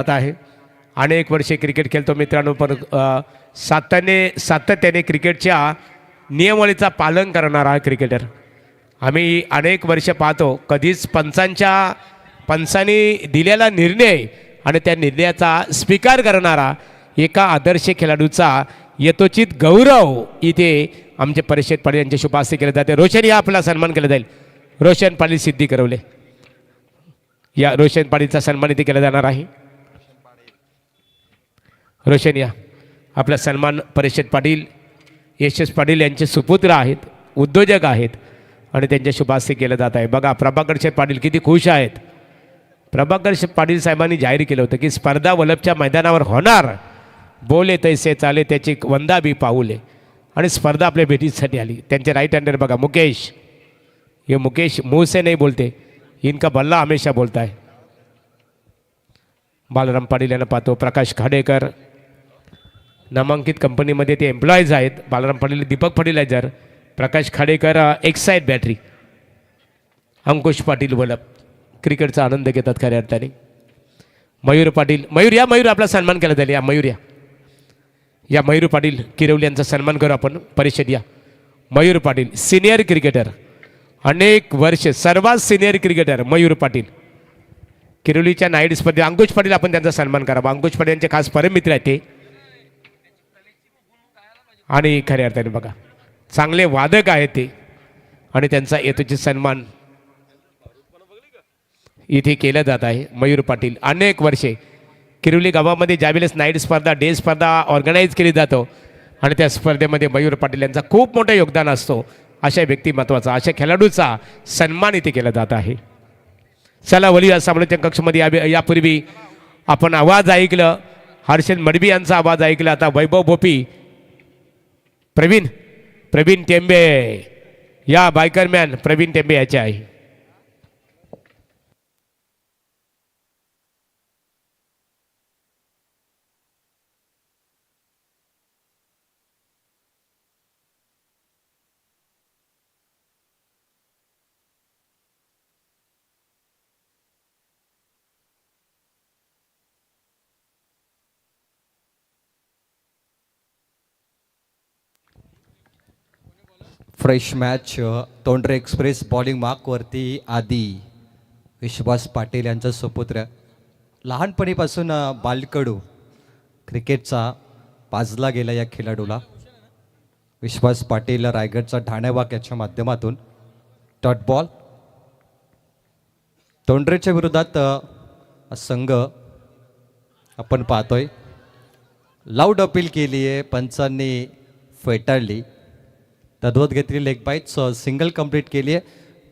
आहे. अनेक वर्षे क्रिकेट खेळतो मित्रांनो, पण सातत्याने क्रिकेटच्या नियमावलीचा पालन करणारा क्रिकेटर. आम्ही अनेक वर्ष पाहतो, कधीच पंचांनी दिलेला निर्णय आणि त्या निर्णयाचा स्वीकार करणारा एका आदर्श खेळाडूचा यथोचित गौरव इथे आमचे परिषद पाटील यांच्या शुभ हस्ते केले जाते. रोशन या आपला सन्मान केला जाईल. रोशन पाटील सिद्धी करवले, या रोशन पाटीलचा सन्मान इथे केला जाणार आहे. रोशन या आपला सन्मान परिषद पाटील यशस पाटील यांचे सुपुत्र आहेत, उद्योजक आहेत आणि त्यांच्या शुभ हस्ते केलं जात आहे. बघा प्रभाकर शेठ पाटील किती खुश आहेत. प्रभाकर शेठ पाटील साहेबांनी जाहीर केलं होतं की स्पर्धा वलभच्या मैदानावर होणार, बोले तैसे चाले त्याची वंदा बी पाऊले, आणि स्पर्धा आपल्या भेटीसाठी आली. त्यांचे राईट हँडर बघा मुकेश, ये मुकेश मुंह से नहीं बोलते, इनका बल्ला हमेशा बोलता है. बालराम पाटील यांना पाहतो. प्रकाश खाडेकर नामांकित कंपनीमध्ये ते एम्प्लॉईज आहेत. बालराम पाटील, दीपक फर्टिलायझर, प्रकाश खाडेकर एक्साईट बॅटरी, अंकुश पाटील वलप क्रिकेटचा आनंद घेतात खऱ्या अर्थाने. मयूर पाटील, मयूर या, मयूर आपला सन्मान केला जाईल. या मयूर या मयूर पाटील किरवली यांचा सन्मान करू आपण. परिषद या. मयूर पाटील सिनियर क्रिकेटर, अनेक वर्ष सर्वात सिनियर क्रिकेटर मयूर पाटील किरवलीच्या नाईट स्पर्धेत. अंकुश पाटील आपण त्यांचा सन्मान करावा. अंकुश पाटील यांचे खास परममित्र आहेत ते, आणि खऱ्या अर्थाने बघा चांगले वादक आहेत ते, आणि त्यांचा यथोचित सन्मान इथे केला जात आहे. मयूर पाटील अनेक वर्षे किरवली गावामध्ये ज्यावेळेस नाईट स्पर्धा, डे स्पर्धा ऑर्गनाईज केली जातो आणि त्या स्पर्धेमध्ये मयूर पाटील यांचा खूप मोठं योगदान असतो. अशा व्यक्तिमत्वाचा, अशा खेळाडूचा सन्मान इथे केला जात आहे. चला वली समालोचन कक्षमध्ये यापूर्वी आपण आवाज ऐकलं, हर्षद मडबी यांचा आवाज ऐकला. आता वैभव भोपी, प्रवीण टेंबे या बायकरमॅन प्रवीण टेंबे याचे आहे. फ्रेश मॅच तोंडरे एक्सप्रेस बॉलिंग मार्कवरती आदी विश्वास पाटील यांचा सुपुत्र. लहानपणीपासून बालकडू क्रिकेटचा पाजला गेला या खेळाडूला. विश्वास पाटील रायगडचा ठाणेवाक याच्या माध्यमातून डॉट बॉल. तोंडरेच्या विरोधात संघ आपण पाहतोय. लाऊड अपील केली आहे, पंचांनी फेटाळली. तद्वत घेतली लेग बाईट्स, सिंगल कंप्लीट केली आहे.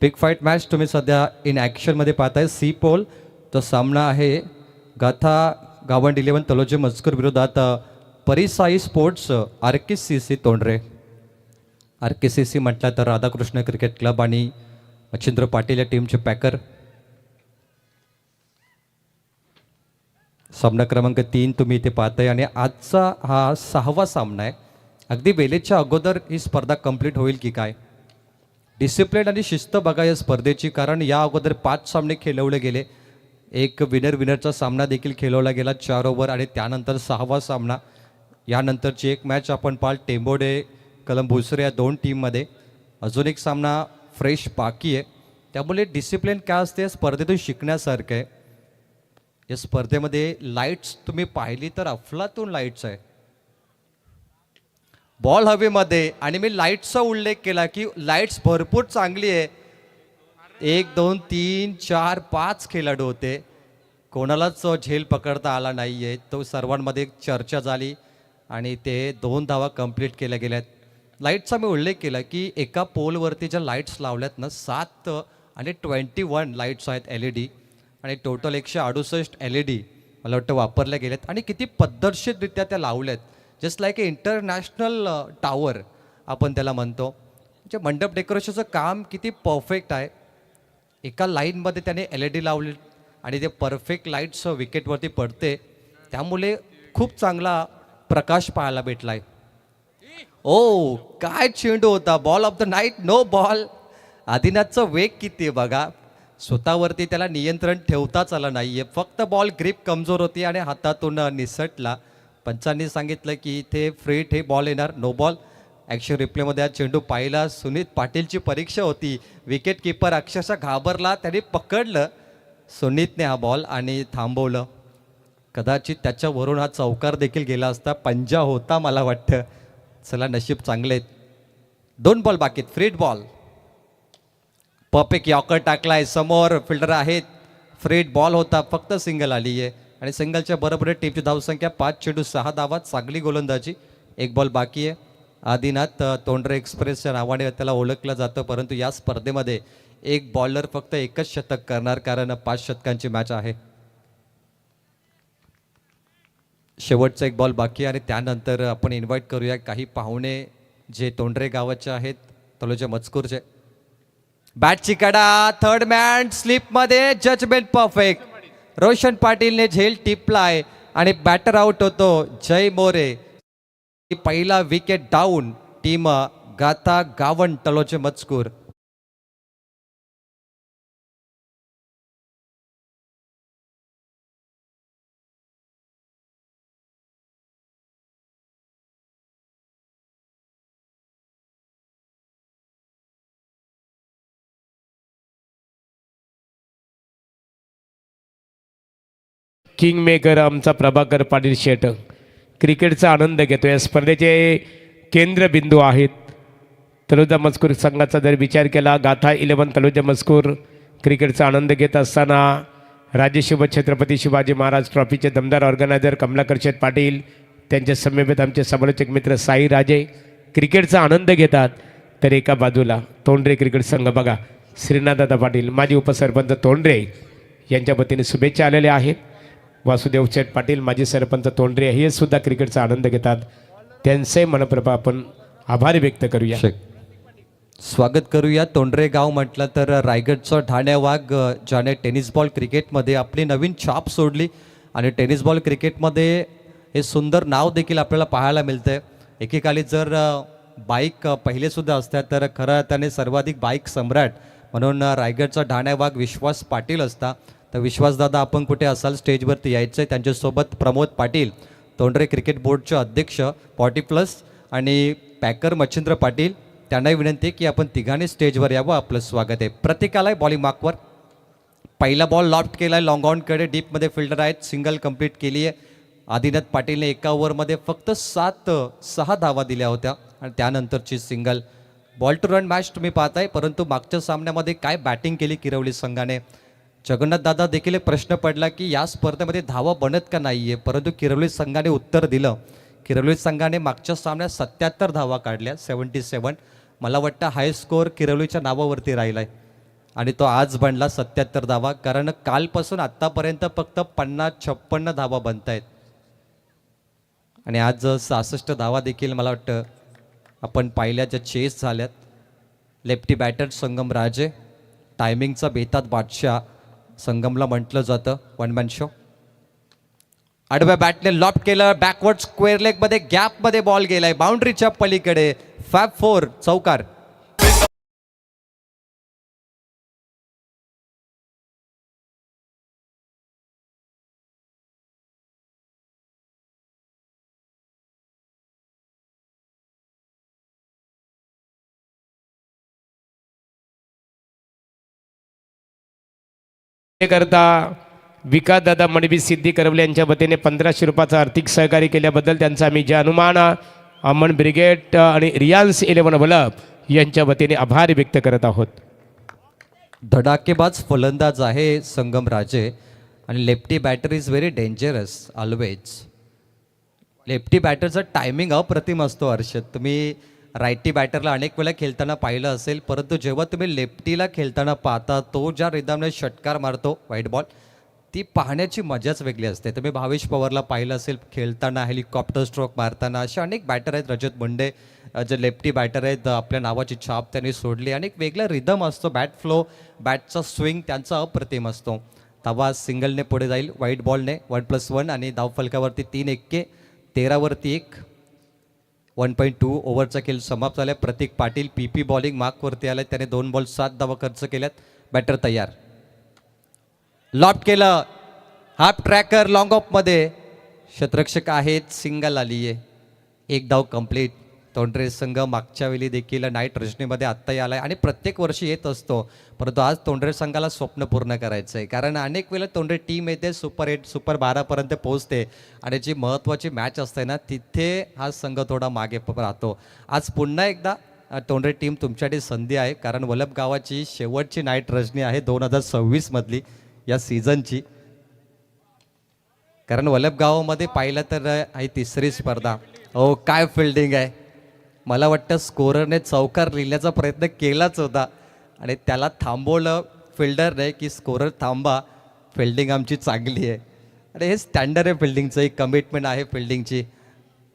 बिग फाईट मॅच तुम्ही सध्या इन ॲक्शनमध्ये पाहताय. सी पोल तो सामना आहे गाथा गावंड 11 तलोजे मजकूर विरोधात परिसाई स्पोर्ट्स RKCC तोंडरे. RKCC म्हटलं तर राधाकृष्ण क्रिकेट क्लब आणि मच्छिंद्र पाटील या टीमचे पॅकर. सामना क्रमांक 3 तुम्ही इथे पाहताय आणि आजचा हा 6वा सामना आहे. अगदी वेळेच्या अगोदर ही स्पर्धा कंप्लीट होईल की काय. डिसिप्लिन आणि शिस्त बघा या स्पर्धेची, कारण या अगोदर 5 सामने खेळवले गेले. एक विनरचा सामना देखील खेळवला गेला 4 ओव्हर, आणि त्यानंतर 6वा सामना. यानंतरची एक मॅच आपण पाल टेंबोडे कलंबुसरे या 2 टीममध्ये. अजून एक सामना फ्रेश बाकी आहे. त्यामुळे डिसिप्लिन काय असते स्पर्धेतून शिकण्यासारखं आहे. या स्पर्धेमध्ये लाईट्स तुम्ही पाहिली तर अफलातून लाईट्स आहे. बॉल हवेमध्ये, आणि मी लाईट्सचा उल्लेख केला की लाईट्स भरपूर चांगली आहे. 1 2 3 4 5 खेळाडू होते, कोणालाच झेल पकडता आला नाही आहे. तो सर्वांमध्ये चर्चा झाली आणि ते 2 धावा कंप्लीट केल्या गेल्यात. लाईट्सचा मी उल्लेख केला की एका पोलवरती ज्या लाईट्स लावल्यात ना 7 आणि 21 लाईट्स आहेत LED, आणि टोटल 168 LED मला वाटतं वापरल्या गेल्यात, आणि किती पद्धतशीररित्या त्या लावल्यात. जस्ट लाईक ए इंटरनॅशनल टावर आपण त्याला म्हणतो. म्हणजे मंडप डेकोरेशनचं काम किती परफेक्ट आहे. एका लाईनमध्ये त्याने LED लावले आणि ते परफेक्ट लाईट्स विकेटवरती पडते, त्यामुळे खूप चांगला प्रकाश पाहायला भेटला आहे. ओ काय चेंडू होता, ball of the night, no ball. आदिनाथचा वेग किती आहे बघा. स्वतःवरती त्याला नियंत्रण ठेवताच आलं नाही आहे. फक्त बॉल ग्रिप कमजोर होती आणि हातातून निसटला. पंचांनी सांगितलं की इथे फ्री हिट हे बॉल येणार, नो बॉल. ॲक्शन रिप्लेमध्ये हा चेंडू पाहिला. सुनीत पाटीलची परीक्षा होती. विकेट किपर अक्षरशः घाबरला. त्यांनी पकडलं सुनीतने हा बॉल आणि थांबवलं. कदाचित त्याच्यावरून हा चौकार देखील गेला असता. पंजा होता मला वाटतं. चला नशीब चांगले आहेत. 2 बॉल बाकीत, free hit ball. Perfect yorker टाकलाय, समोर फिल्डर आहेत. फ्री हिट बॉल होता, फक्त सिंगल आली आहे आणि सिंगलच्या बरोबर टीमची धावसंख्या 5 चेंडू 6 धावा. चांगली गोलंदाजी. 1 बॉल बाकी आहे. आदिनाथ तोंडरे एक्सप्रेसच्या नावाने त्याला ओळखलं जातं, परंतु या स्पर्धेमध्ये एक बॉलर फक्त एकच शतक करणार, कारण 5 शतकांची मॅच आहे. शेवटचा 1 बॉल बाकी आणि त्यानंतर आपण इन्व्हाइट करूया काही पाहुणे जे तोंडरे गावाचे आहेत, तलोजा मजकूरचे. बॅटची कडा, थर्ड मॅन स्लिपमध्ये, जजमेंट परफेक्ट. रोशन पाटीलने झेल टिपलाय आणि बॅटर आउट होतो जय मोरे. पहिला विकेट डाऊन. टीम गाथा गावण तलोचे मजकूर. किंग मेकर आमचा प्रभाकर पाटील शेट क्रिकेटचा आनंद घेतो. या स्पर्धेचे केंद्रबिंदू आहेत. तलोजा मजकूर संघाचा जर विचार केला, गाथा 11 तलोजा मजकूर क्रिकेटचा आनंद घेत असताना राजेशिव छत्रपती शिवाजी महाराज ट्रॉफीचे दमदार ऑर्गनायझर कमलाकर शेठ पाटील, त्यांच्या समवेत आमचे समालोचक मित्र साई राजे क्रिकेटचा आनंद घेतात. तर एका बाजूला तोंडरे क्रिकेट संघ बघा, श्रीनाथदादा पाटील माजी उपसरपंच तोंडरे यांच्या वतीने शुभेच्छा आलेल्या आहेत. वासुदेव शेठ पाटील माजी सरपंच तोंडरे हे सुद्धा क्रिकेटचा आनंद घेतात. त्यांचे मनपूर्वक आपण आभार व्यक्त करूया. स्वागत करूया. तोंडरे गाव म्हटलं तर रायगडचा ठाण्या वाघ, ज्याने टेनिस बॉल क्रिकेटमध्ये आपली नवीन छाप सोडली आणि टेनिस बॉल क्रिकेटमध्ये हे सुंदर नाव देखील आपल्याला पाहायला मिळतं. एकेकाली जर बाईक पहिलेसुद्धा असतात तर खरं त्याने सर्वाधिक बाईक सम्राट म्हणून रायगडचा ठाण्या वाघ विश्वास पाटील असता. तर विश्वासदादा आपण कुठे असाल स्टेजवरती यायचं आहे. त्यांच्यासोबत प्रमोद पाटील, तोंडरे क्रिकेट बोर्डचे अध्यक्ष 40+ आणि पॅकर मच्छिंद्र पाटील, त्यांनाही विनंती आहे की आपण तिघांनी स्टेजवर यावं. आपलं स्वागत आहे. प्रत्येकाला बॉलिंग मार्कवर. पहिला बॉल लॉफ्ट केला आहे लॉंग ऑनकडे, डीपमध्ये फिल्डर आहेत. सिंगल कंप्लीट केली आहे. आदिनाथ पाटीलने एका ओव्हरमध्ये फक्त 6 धावा दिल्या होत्या आणि त्यानंतरची single. Ball two run match तुम्ही पाहताय, परंतु मागच्या सामन्यामध्ये काय बॅटिंग केली किरवली संघाने. जगन्नाथ दादा देखील एक प्रश्न पडला की या स्पर्धेमध्ये धावा बनत का नाही आहे, परंतु किरवली संघाने उत्तर दिलं. किरवली संघाने मागच्या सामन्यात 77 धावा काढल्या, 77. मला वाटतं हाय स्कोअर किरवलीच्या नावावरती राहिला आहे आणि तो आज बनला 77 धावा, कारण कालपासून आत्तापर्यंत फक्त 50-56 धावा बनत आहेत आणि आज 66 धावा देखील मला वाटतं आपण पाहिल्या ज्या चेस झाल्यात. लेफ्टी बॅटर संगम राजे, टायमिंगचा बेतात बादशाह संगमला म्हटलं जातं. 1 मॅन शो. आडव्या बॅटने लॉफ्ट केलं, बॅकवर्ड स्क्वेअर लेगमध्ये गॅपमध्ये बॉल गेलाय, बाउंड्रीच्या पलीकडे. फॅब 4 चौकार. करता विकास दादा मणबी सिद्धी करवले यांच्या वतीने 1500 रुपयाचं आर्थिक सहकार्य केल्याबद्दल त्यांचा आम्ही जे हनुमान अमन ब्रिगेड आणि रियान्स 11 बल्ब यांच्या वतीने आभार व्यक्त करत आहोत. धडाकेबाज फलंदाज आहे संगम राजे आणि lefty batter is very dangerous always. Lefty बॅटरचा टायमिंग अप्रतिम असतो. हर्षद, तुम्ही रायटी बॅटरला अनेक वेळा खेळताना पाहिलं असेल, परंतु जेव्हा तुम्ही लेफ्टीला खेळताना पाहता तो ज्या रिदमने षटकार मारतो व्हाईट बॉल, ती पाहण्याची मजाच वेगळी असते. तुम्ही भावेश पवारला पाहिलं असेल खेळताना, हेलिकॉप्टर स्ट्रोक मारताना. असे अनेक बॅटर आहेत. रजत मुंडे जे लेफ्टी बॅटर आहेत, आपल्या नावाची छाप त्यांनी सोडली आणि एक वेगळा रिदम असतो. बॅट फ्लो, बॅटचा स्विंग त्यांचा अप्रतिम असतो. तवा सिंगलने पुढे जाईल व्हाईट बॉलने 1+1 आणि धावफलकावरती 3 एक्के, 13वरती 1. 1.2 ओव्हरचा खेळ समाप्त झाला. प्रतीक पाटील PP बॉलिंग मार्कवरती आलाय. त्याने 2 बॉल 7 धावा खर्च केल्यात. बॅटर तयार. लॉफ्ट केलं, हाफ ट्रॅकर लॉंग ऑफमध्ये क्षेत्ररक्षक आहेत, सिंगल आली आहे. एक धाव कंप्लीट. तोंडरे संघ मागच्या वेळी देखील नाईट रजनीमध्ये आत्ताही आलाय आणि प्रत्येक वर्षी येत असतो, परंतु आज तोंडरे संघाला स्वप्न पूर्ण करायचं आहे. कारण अनेक वेळेला तोंडरे टीम येते, सुपर 8 सुपर 12पर्यंत पोहोचते आणि जी महत्त्वाची मॅच असते ना, तिथे हा संघ थोडा मागे राहतो. आज पुन्हा एकदा तोंडरे टीम तुमच्यासाठी संधी आहे, कारण वलभ गावाची शेवटची नाईट रजनी आहे 2026 मधली या सीझनची. कारण वलभ गावामध्ये पाहिलं तर ही तिसरी स्पर्धा. हो, काय फिल्डिंग आहे. मला वाटतं स्कोररने चौकार लिहिण्याचा प्रयत्न केलाच होता आणि त्याला थांबवलं फिल्डरने की स्कोरर थांबा, फिल्डिंग आमची चांगली आहे. आणि हे स्टँडर्ड आहे फिल्डिंगचं, एक कमिटमेंट आहे फिल्डिंगची.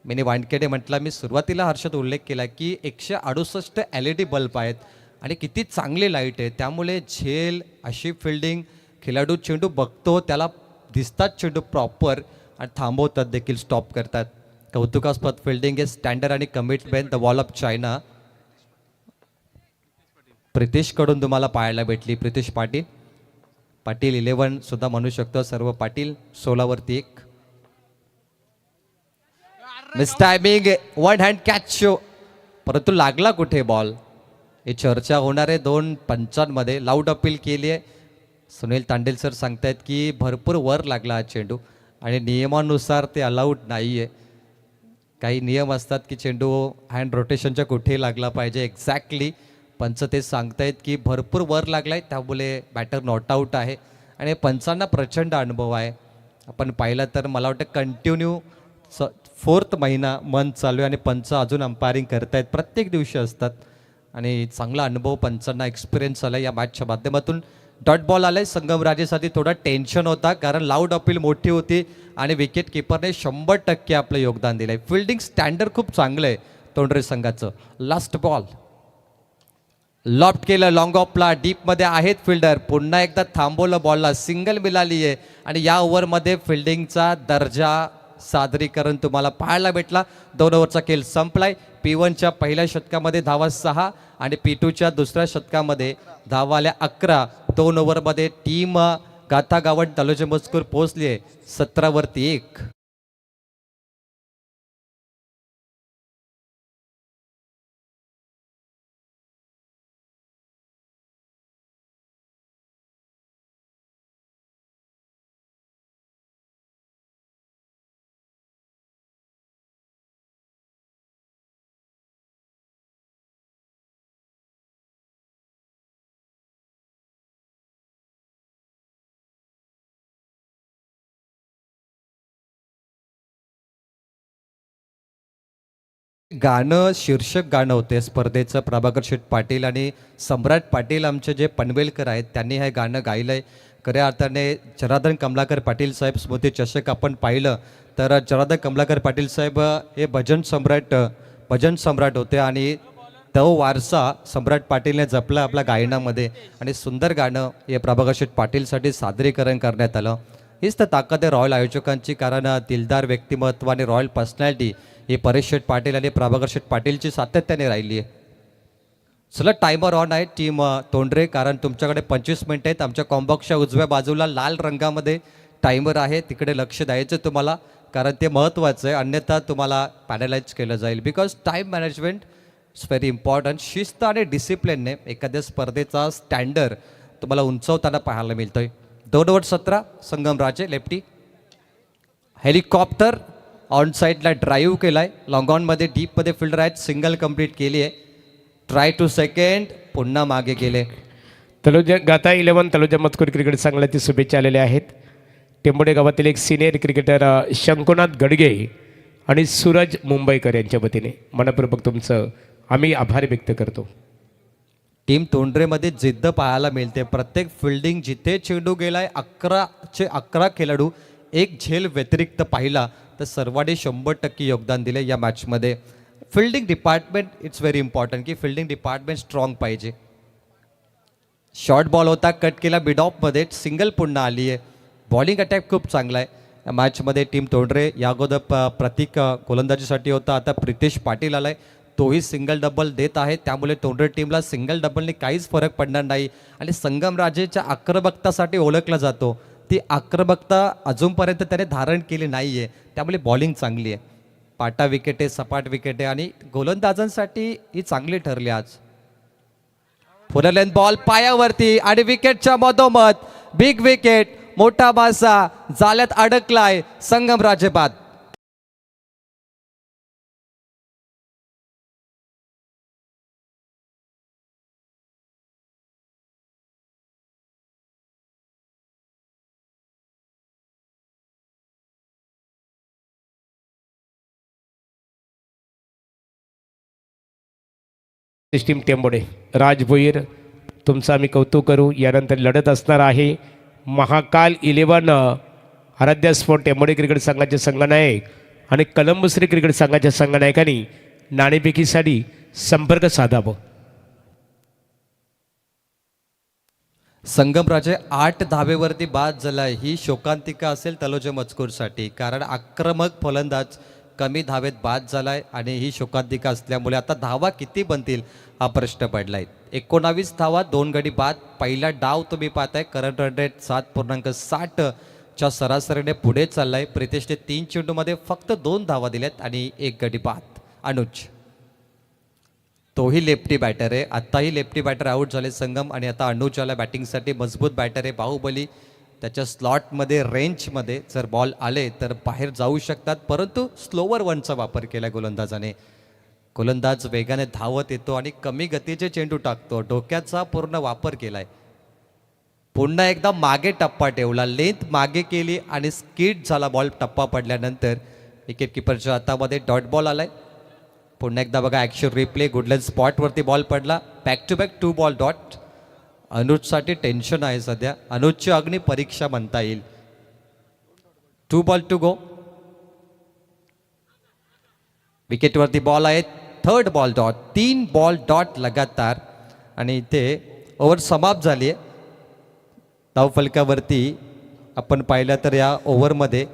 मी वानखेडे म्हटलं, मी सुरुवातीला हर्षद उल्लेख केला की 168 LED बल्ब आहेत आणि किती चांगली लाईट आहे, त्यामुळे झेल अशी फिल्डिंग खेळाडू चेंडू बघतो, त्याला दिसतात चेंडू प्रॉपर आणि थांबवतात देखील, स्टॉप करतात. कौतुकास्पद फिल्डिंग आहे, स्टँडर्ड आणि commitment. The wall of China प्रितेशकडून तुम्हाला पाहायला भेटली. प्रितेश पाटील, पाटील 11 सुद्धा म्हणू शकतो, सर्व पाटील. 16वरती 1 miss timing, one hand catch show, परंतु लागला कुठे बॉल, हे चर्चा होणार आहे 2 पंचांमध्ये. लाऊड अपील केली आहे. सुनील तांडेल सर सांगतायत की भरपूर वर लागला हा चेंडू आणि नियमानुसार ते अलाउड नाही आहे. काही नियम असतात की चेंडू हँड रोटेशनच्या कुठेही लागला पाहिजे. एक्झॅक्टली पंच ते सांगतायत की भरपूर वर लागलाय, त्यामुळे बॅटर नॉट आऊट आहे आणि पंचांना प्रचंड अनुभव आहे. आपण पाहिलं तर मला वाटतं कंटिन्यू 4th मंथ चालू आहे आणि पंच अजून अंपायरिंग करतायत, प्रत्येक दिवशी असतात आणि चांगला अनुभव पंचांना, एक्सपिरियन्स आला या मॅचच्या माध्यमातून. डॉट बॉल आलाय संगमराजेसाठी, थोडा टेन्शन होता कारण लाऊड अपील मोठी होती आणि विकेट किपरने 100% आपलं योगदान दिलंय. फिल्डिंग स्टँडर्ड खूप चांगलं आहे तोंडरे संघाचं. लास्ट बॉल लॉफ्ट केलं, लॉंग ऑफला, डीपमध्ये आहेत फिल्डर, पुन्हा एकदा थांबवलं बॉलला, सिंगल मिळाली आहे आणि या ओव्हरमध्ये फिल्डिंगचा दर्जा सादरीकरण तुम्हाला पाहायला भेटला. 2 ओव्हरचा खेळ संपलाय. P1च्या पहिल्या षटकामध्ये धावा 6 आणि P2च्या दुसऱ्या षटकामध्ये धावा आल्या 11. 2 ओव्हरमध्ये टीम गाथागावण तालुचे मजकूर पोहोचली आहे 17वरती 1. गाणं शीर्षक गाणं होते स्पर्धेचं. प्रभाकर शेठ पाटील आणि सम्राट पाटील आमचे जे पनवेलकर आहेत त्यांनी हे गाणं गायलंय. खऱ्या अर्थाने जनार्दन कमलाकर पाटील साहेब स्मृती चषक आपण पाहिलं तर जनार्दन कमलाकर पाटील साहेब हे भजन सम्राट होते आणि तो वारसा सम्राट पाटीलने जपला आपल्या गायनामध्ये आणि सुंदर गाणं हे प्रभाकर शेठ पाटीलसाठी सादरीकरण करण्यात आलं. हीच तर ताकद आहे रॉयल आयोजकांची, कारण दिलदार व्यक्तिमत्व आणि रॉयल पर्सनॅलिटी ही परेश शेठ पाटील आणि प्रभाकर शेठ पाटीलची सातत्याने राहिली आहे. चला, टायमर ऑन आहे टीम तोंडरे, कारण तुमच्याकडे 25 मिनिटं आहेत. आमच्या कॉम्बॉक्सच्या उजव्या बाजूला लाल रंगामध्ये टायमर आहे, तिकडे लक्ष द्यायचं तुम्हाला, कारण ते महत्त्वाचं आहे, अन्यथा तुम्हाला पॅनलाइज केलं जाईल. Because time management it's very important. शिस्त आणि डिसिप्लिनने एखाद्या स्पर्धेचा स्टँडर्ड तुम्हाला उंचवताना पाहायला मिळतोय. 2 ओव्हर 17 संगमराजे लेफ्टी. हेलिकॉप्टर ऑन साईडला ड्राईव्ह केलाय, लॉंग ऑनमध्ये डीपमध्ये फिल्डर आहेत, सिंगल कंप्लीट केली आहे. ट्राय टू सेकंड, पुन्हा मागे गेले. तलोजा गाथा 11 तलोजा मजकूर क्रिकेट संघाला शुभेच्छा आलेल्या आहेत. टेंबोडे गावातील एक सिनियर क्रिकेटर शंकुनाथ गडगे आणि सूरज मुंबईकर यांच्या वतीने मनपूर्वक तुमचं आम्ही आभार व्यक्त करतो. टीम तोंडरेमध्ये जिद्द पाहायला मिळते. प्रत्येक फिल्डिंग जिथे चेंडू गेलाय 11चे 11 खेळाडू, एक झेल व्यतिरिक्त पाहिला तर सर्वांनी 100% योगदान दिले या मॅचमध्ये. Fielding department it's very important की फिल्डिंग डिपार्टमेंट स्ट्रॉंग पाहिजे. शॉर्ट बॉल होता, कट केला मिड ऑफमध्ये, सिंगल पुन्हा आली आहे. बॉलिंग अटॅक खूप चांगला आहे या मॅचमध्ये टीम तोंडरे. या अगोदर प्रतीक गोलंदाजीसाठी होता, आता प्रितेश पाटील आलाय. तोही सिंगल डबल देत आहे, त्यामुळे तोंडरे टीमला सिंगल डबलने काहीच फरक पडणार नाही. आणि संगमराजेच्या आक्रमकतासाठी ओळखला जातो, ती आक्रमकता अजूनपर्यंत त्याने धारण केली नाही आहे, त्यामुळे बॉलिंग चांगली आहे. पाटा विकेट आहे, सपाट विकेट आहे आणि गोलंदाजांसाठी ही चांगली ठरली आज. पुढे लेंथ बॉल पायावरती आणि विकेटच्या मधोमध बिग विकेट, मोठा मासा जाल्यात अडकलाय, संगमराजे बाद. टीम टेंबोडे. राज भोईर तुमचं आम्ही कौतुक करू. यानंतर लढत असणार आहे महाकाल 11 आराध्या स्पोर्ट टेंबोडे क्रिकेट संघाचे संघनायक आणि कलंबश्री क्रिकेट संघाच्या संघनायकांनी नाणेफेकीसाठी संपर्क साधावा. संगमराजे 8 धावेवरती बाद झाला. ही शोकांतिका असेल तलोजा मजकूरसाठी, कारण आक्रमक फलंदाज कमी धावेत बाद झालाय आणि ही शोकांतिका असल्यामुळे आता धावा किती बनतील हा प्रश्न पडलाय. 19 धावा, 2 गडी बाद. पहिला डाव तुम्ही पाहताय, करंट रन रेट 7.60 च्या सरासरीने पुढे चाललाय. प्रितेशने 3 चेंडूमध्ये फक्त 2 धावा दिल्यात आणि 1 गडी बाद. अनुज तोही लेफ्टी बॅटर आहे, आत्ताही लेफ्टी बॅटर आऊट झाले संगम आणि आता अनुज आला बॅटिंगसाठी. मजबूत बॅटर आहे बाहुबली, त्याच्या स्लॉटमध्ये रेंजमध्ये जर बॉल आले तर बाहेर जाऊ शकतात, परंतु स्लोवर वनचा वापर केला गोलंदाजाने. गोलंदाज वेगाने धावत येतो आणि कमी गतीचे चेंडू टाकतो, डोक्याचा पूर्ण वापर केलाय. पुन्हा एकदा मागे टप्पा ठेवला, लेंथ मागे केली आणि स्किड झाला बॉल. टप्पा पडल्यानंतर विकेट किपरच्या हातामध्ये डॉट बॉल आलाय. पुन्हा एकदा बघा ॲक्शन रिप्ले, गुडलँड स्पॉटवरती बॉल पडला. Back to back 2 ball dot. अनुजसाठी टेन्शन आहे सध्या, अनुजची अग्नी परीक्षा म्हणता येईल. 2 बॉल टू गो. विकेटवरती बॉल आहे, 3rd ball dot. 3 ball dot लगातार आणि इथे ओव्हर समाप्त झाली आहे. धावफलकावरती आपण पाहिलं तर या ओव्हरमध्ये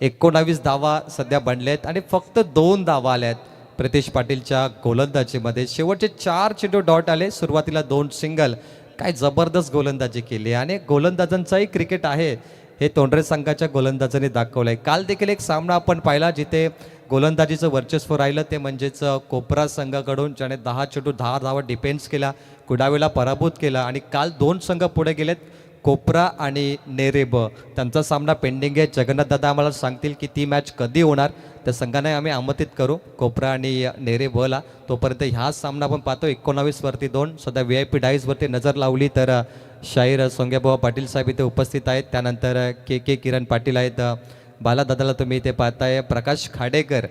19 धावा सध्या बनल्या आहेत आणि फक्त 2 धावा आल्या आहेत प्रितेश पाटीलच्या गोलंदाजीमध्ये. शेवटचे 4 चेंडू डॉट आले, सुरुवातीला 2 सिंगल. काय जबरदस्त गोलंदाजी केली आणि गोलंदाजांचाही क्रिकेट आहे हे तोंडरे संघाच्या गोलंदाजांनी दाखवलं आहे. काल देखील एक सामना आपण पाहिला जिथे गोलंदाजीचं वर्चस्व राहिलं, ते म्हणजेच कोपरा संघाकडून, ज्याने 10 चेंडू 10 धावा डिफेन्स केला, कुडावेला पराभूत केला. आणि काल 2 संघ पुढे गेलेत, कोपरा आणि नेरेब. त्यांचा सामना पेंडिंग आहे. जगन्नाथ दादा आम्हाला सांगतील की ती मॅच कधी होणार, त्या संघाने आम्ही आमंत्रित करू कोपरा आणि नेरेबला. तोपर्यंत ह्या सामना आपण पाहतो 19वरती 2. सध्या VIP डाईजवरती नजर लावली तर शाहीर सोंग्याबाबा पाटील साहेब इथे उपस्थित आहेत. त्यानंतर के किरण पाटील आहेत. बालादादाला तुम्ही इथे पाहताय. प्रकाश खाडेकर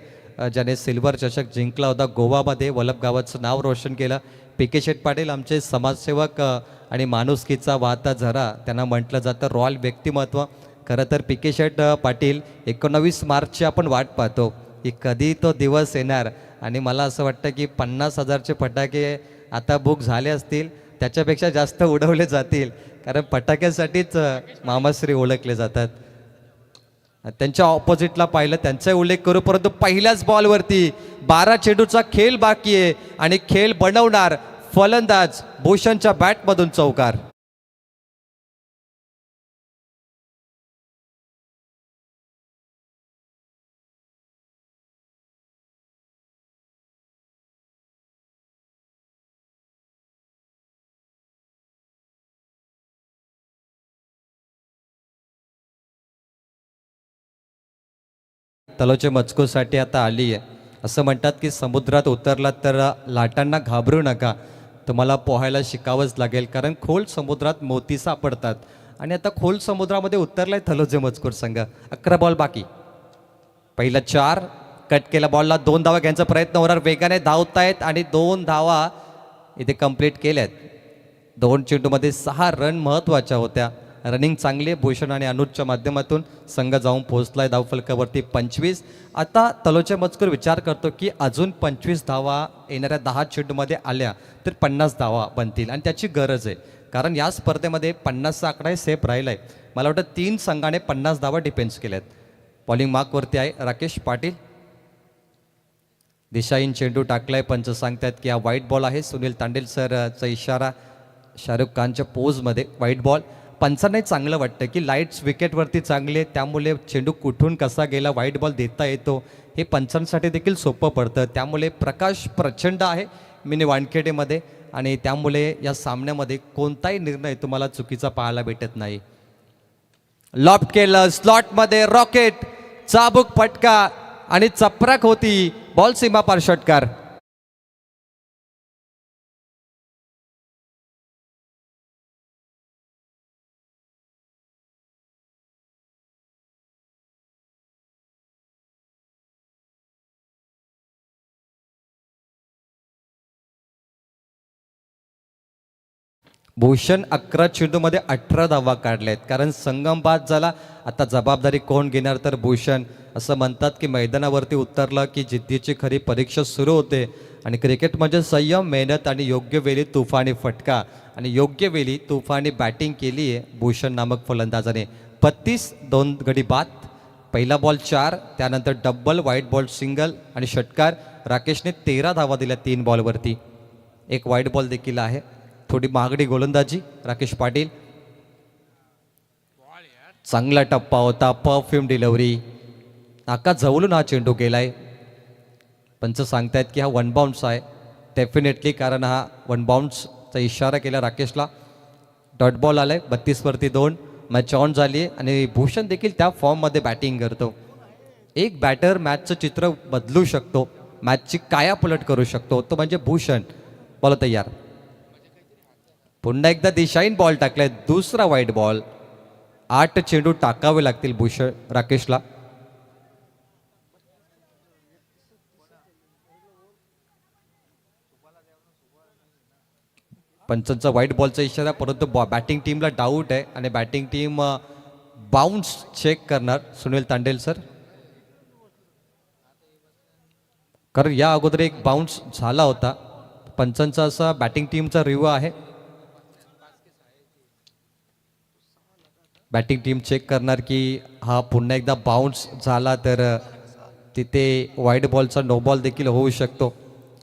ज्याने सिल्वर चषक जिंकला होता गोवामध्ये, वल्लभ गावाचं नाव रोशन केलं. PK शेठ पाटील आमचे समाजसेवक आणि माणुसकीचा वाहता झरा, त्यांना म्हटलं जातं रॉयल व्यक्तिमत्व. खरं तर PK शेठ पाटील 19 मार्चची आपण वाट पाहतो की कधी तो दिवस येणार. आणि मला असं वाटतं की 50,000चे फटाके आता बुक झाले असतील, त्याच्यापेक्षा जास्त उडवले जातील, कारण फटाक्यासाठीच मामाश्री ओळखले जातात. त्यांच्या ऑपोजिटला पाहिलं, त्यांचा उल्लेख करू, परंतु पहिल्याच बॉलवरती 12 चेंडूचा खेळ बाकी आहे आणि खेळ बनवणार फलंदाज भूषणच्या बॅटमधून चौकार. तलोचे मजकूरसाठी आता आली आहे. असं म्हणतात की समुद्रात उतरलात तर लाटांना घाबरू नका, तुम्हाला पोहायला शिकावंच लागेल, कारण खोल समुद्रात मोती सापडतात. आणि आता खोल समुद्रामध्ये उतरलाय तलोचे मजकूर संघ. 11 बॉल बाकी. पहिला 4 कट केला बॉलला 2 धावा घ्यायचा प्रयत्न होणार. वेगाने धावतायत आणि 2 धावा इथे कंप्लीट केल्यात. 2 चेंडूमध्ये 6 रन महत्त्वाच्या होत्या. रनिंग चांगली आहे भूषण आणि अनुजच्या माध्यमातून. संघ जाऊन पोहोचलाय धावफलकावरती 25. आता तलोचे मजकूर विचार करतो की अजून 25 धावा येणाऱ्या 10 चेंडूमध्ये आल्या तर 50 धावा बनतील आणि त्याची गरज आहे, कारण या स्पर्धेमध्ये 50चा आकडाही सेफ राहिला आहे. मला वाटतं 3 संघाने 50 धावा डिफेन्स केल्यात. बॉलिंग मार्कवरती आहे राकेश पाटील. दिशाहीन चेंडू टाकलाय. पंच सांगतात की हा व्हाईट बॉल आहे. सुनील तांडेल सरचा इशारा शाहरुख खानच्या पोजमध्ये व्हाईट बॉल. पंचांनाही चांगलं वाटतं की लाईट्स विकेटवरती चांगली आहे, त्यामुळे चेंडू कुठून कसा गेला व्हाईट बॉल देता येतो हे पंचांसाठी देखील सोपं पडतं. त्यामुळे प्रकाश प्रचंड आहे मिनी वानखेडेमध्ये आणि त्यामुळे या सामन्यामध्ये कोणताही निर्णय तुम्हाला चुकीचा पाहायला भेटत नाही. लॉफ्ट केलं स्लॉटमध्ये रॉकेट, चाबूक फटका आणि चपराक होती. बॉल सीमा पार षटकार. भूषण 11 चेंडूमध्ये 18 धावा काढल्या आहेत. कारण संगम बाद झाला. आता जबाबदारी कोण घेणार, तर भूषण. असं म्हणतात की मैदानावरती उतरलं की जिद्दीची खरी परीक्षा सुरू होते आणि क्रिकेट म्हणजे संयम, मेहनत आणि योग्य वेळी तुफानी फटका. आणि योग्य वेळी तुफानी बॅटिंग केली आहे भूषण नामक फलंदाजाने. 32 2 गडी बाद. पहिला बॉल 4, त्यानंतर डब्बल, व्हाईट बॉल सिंगल आणि षटकार. राकेशने 13 धावा दिल्या 3 बॉलवरती. एक व्हाईट बॉल देखील आहे. थोडी महागडी गोलंदाजी राकेश पाटील. चांगला टप्पा होता, परफ्यूम डिलिव्हरी. नाका जवळून हा चेंडू गेलाय. पंच सांगतायत की हा वन बाउन्स आहे डेफिनेटली, कारण हा वन बाउन्सचा इशारा केला राकेशला. डॉट बॉल आलाय. 32 वरती 2. मॅच ऑन झाली आहे आणि भूषण देखील त्या फॉर्ममध्ये बॅटिंग करतो. एक बॅटर मॅचचं चित्र बदलू शकतो, मॅचची कायापलट करू शकतो, तो म्हणजे भूषण. बॉल तयार. पुन्हा एकदा दिशाहीन बॉल टाकलाय. दुसरा व्हाईट बॉल. 8 चेंडू टाकावे लागतील भूषण राकेशला. पंचांचा व्हाईट बॉलचा इशारा, परंतु बॅटिंग टीमला डाऊट आहे आणि बॅटिंग टीम बाउन्स चेक करणार सुनील तांडेल सर. कारण या अगोदर एक बाउन्स झाला होता. पंचांचा असा बॅटिंग टीमचा रिव्ह्यू आहे. बॅटिंग टीम चेक करणार की हा पुन्हा एकदा बाउन्स झाला तर तिथे व्हाईट बॉलचा नो बॉल देखील होऊ शकतो.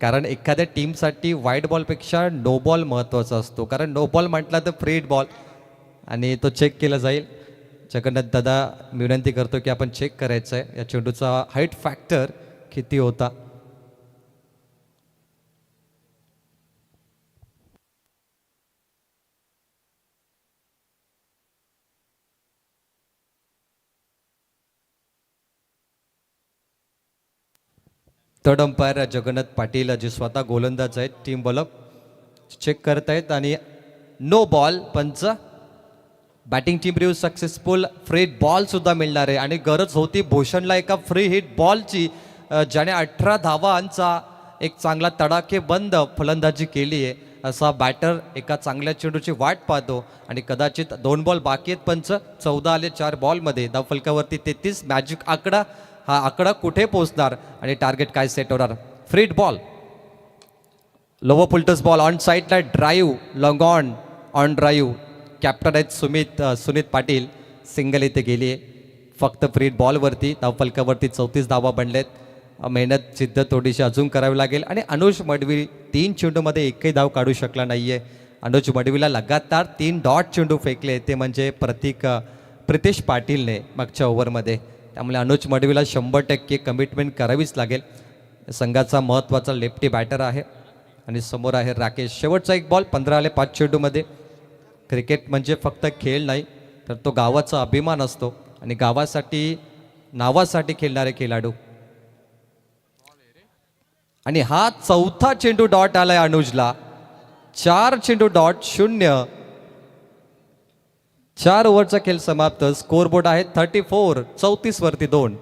कारण एखाद्या टीमसाठी व्हाईट बॉलपेक्षा नो बॉल महत्त्वाचा असतो. कारण नो बॉल म्हटला तर फ्री हिट बॉल आणि तो चेक केला जाईल. जगन्नाथ दादा मी विनंती करतो की आपण चेक करायचं आहे या चेंडूचा हाईट फॅक्टर किती होता. थर्ड अंपायर जगन्नाथ पाटील जे स्वतः गोलंदाज आहेत, टीम बलप चेक करत आहेत आणि नो बॉल. पंच batting team review successful. Free hit ball सुद्धा मिळणार आहे आणि गरज होती भूषणला एका फ्री हिट बॉलची, ज्याने 18 धावांचा एक चांगला तडाखे बंद फलंदाजी केली आहे. असा बॅटर एका चांगल्या चेंडूची वाट पाहतो आणि कदाचित 2 बॉल बाकी आहेत. पंच 14 आले 4 बॉलमध्ये. धावफलकावरती 33 मॅजिक आकडा. हा आकडा कुठे पोहोचणार आणि टार्गेट काय सेट होणार. Free hit ball. Lower full toss ball on साईडला drive, long on drive. Captain आहेत सुनीत पाटील. सिंगल इथे गेली आहे फक्त फ्री हिट बॉलवरती. धावफलकावरती 34 धावा बनलेत. मेहनत सिद्ध थोडीशी अजून करावी लागेल. आणि अनुज मडवी 3 चेंडूमध्ये एकही धाव काढू शकला नाहीये. अनुज मडवीला लगातार 3 डॉट चेंडू फेकले, ते म्हणजे प्रितेश पाटीलने मागच्या ओव्हरमध्ये. त्यामुळे अनुज मडवीला 100% कमिटमेंट करावीच लागेल. संघाचा महत्त्वाचा लेफ्टी बॅटर आहे आणि समोर आहे राकेश. शेवटचा एक बॉल. 15 आले 5 चेंडूमध्ये. क्रिकेट म्हणजे फक्त खेळ नाही, तर तो गावाचा अभिमान असतो आणि गावासाठी नावासाठी खेळणारे खेळाडू. आणि हा चौथा चेंडू डॉट आलाय अनुजला. 4 चेंडू डॉट 0. 4 ओव्हरचा खेळ समाप्त. स्कोरबोर्ड आहे 34. 34 वरती 2.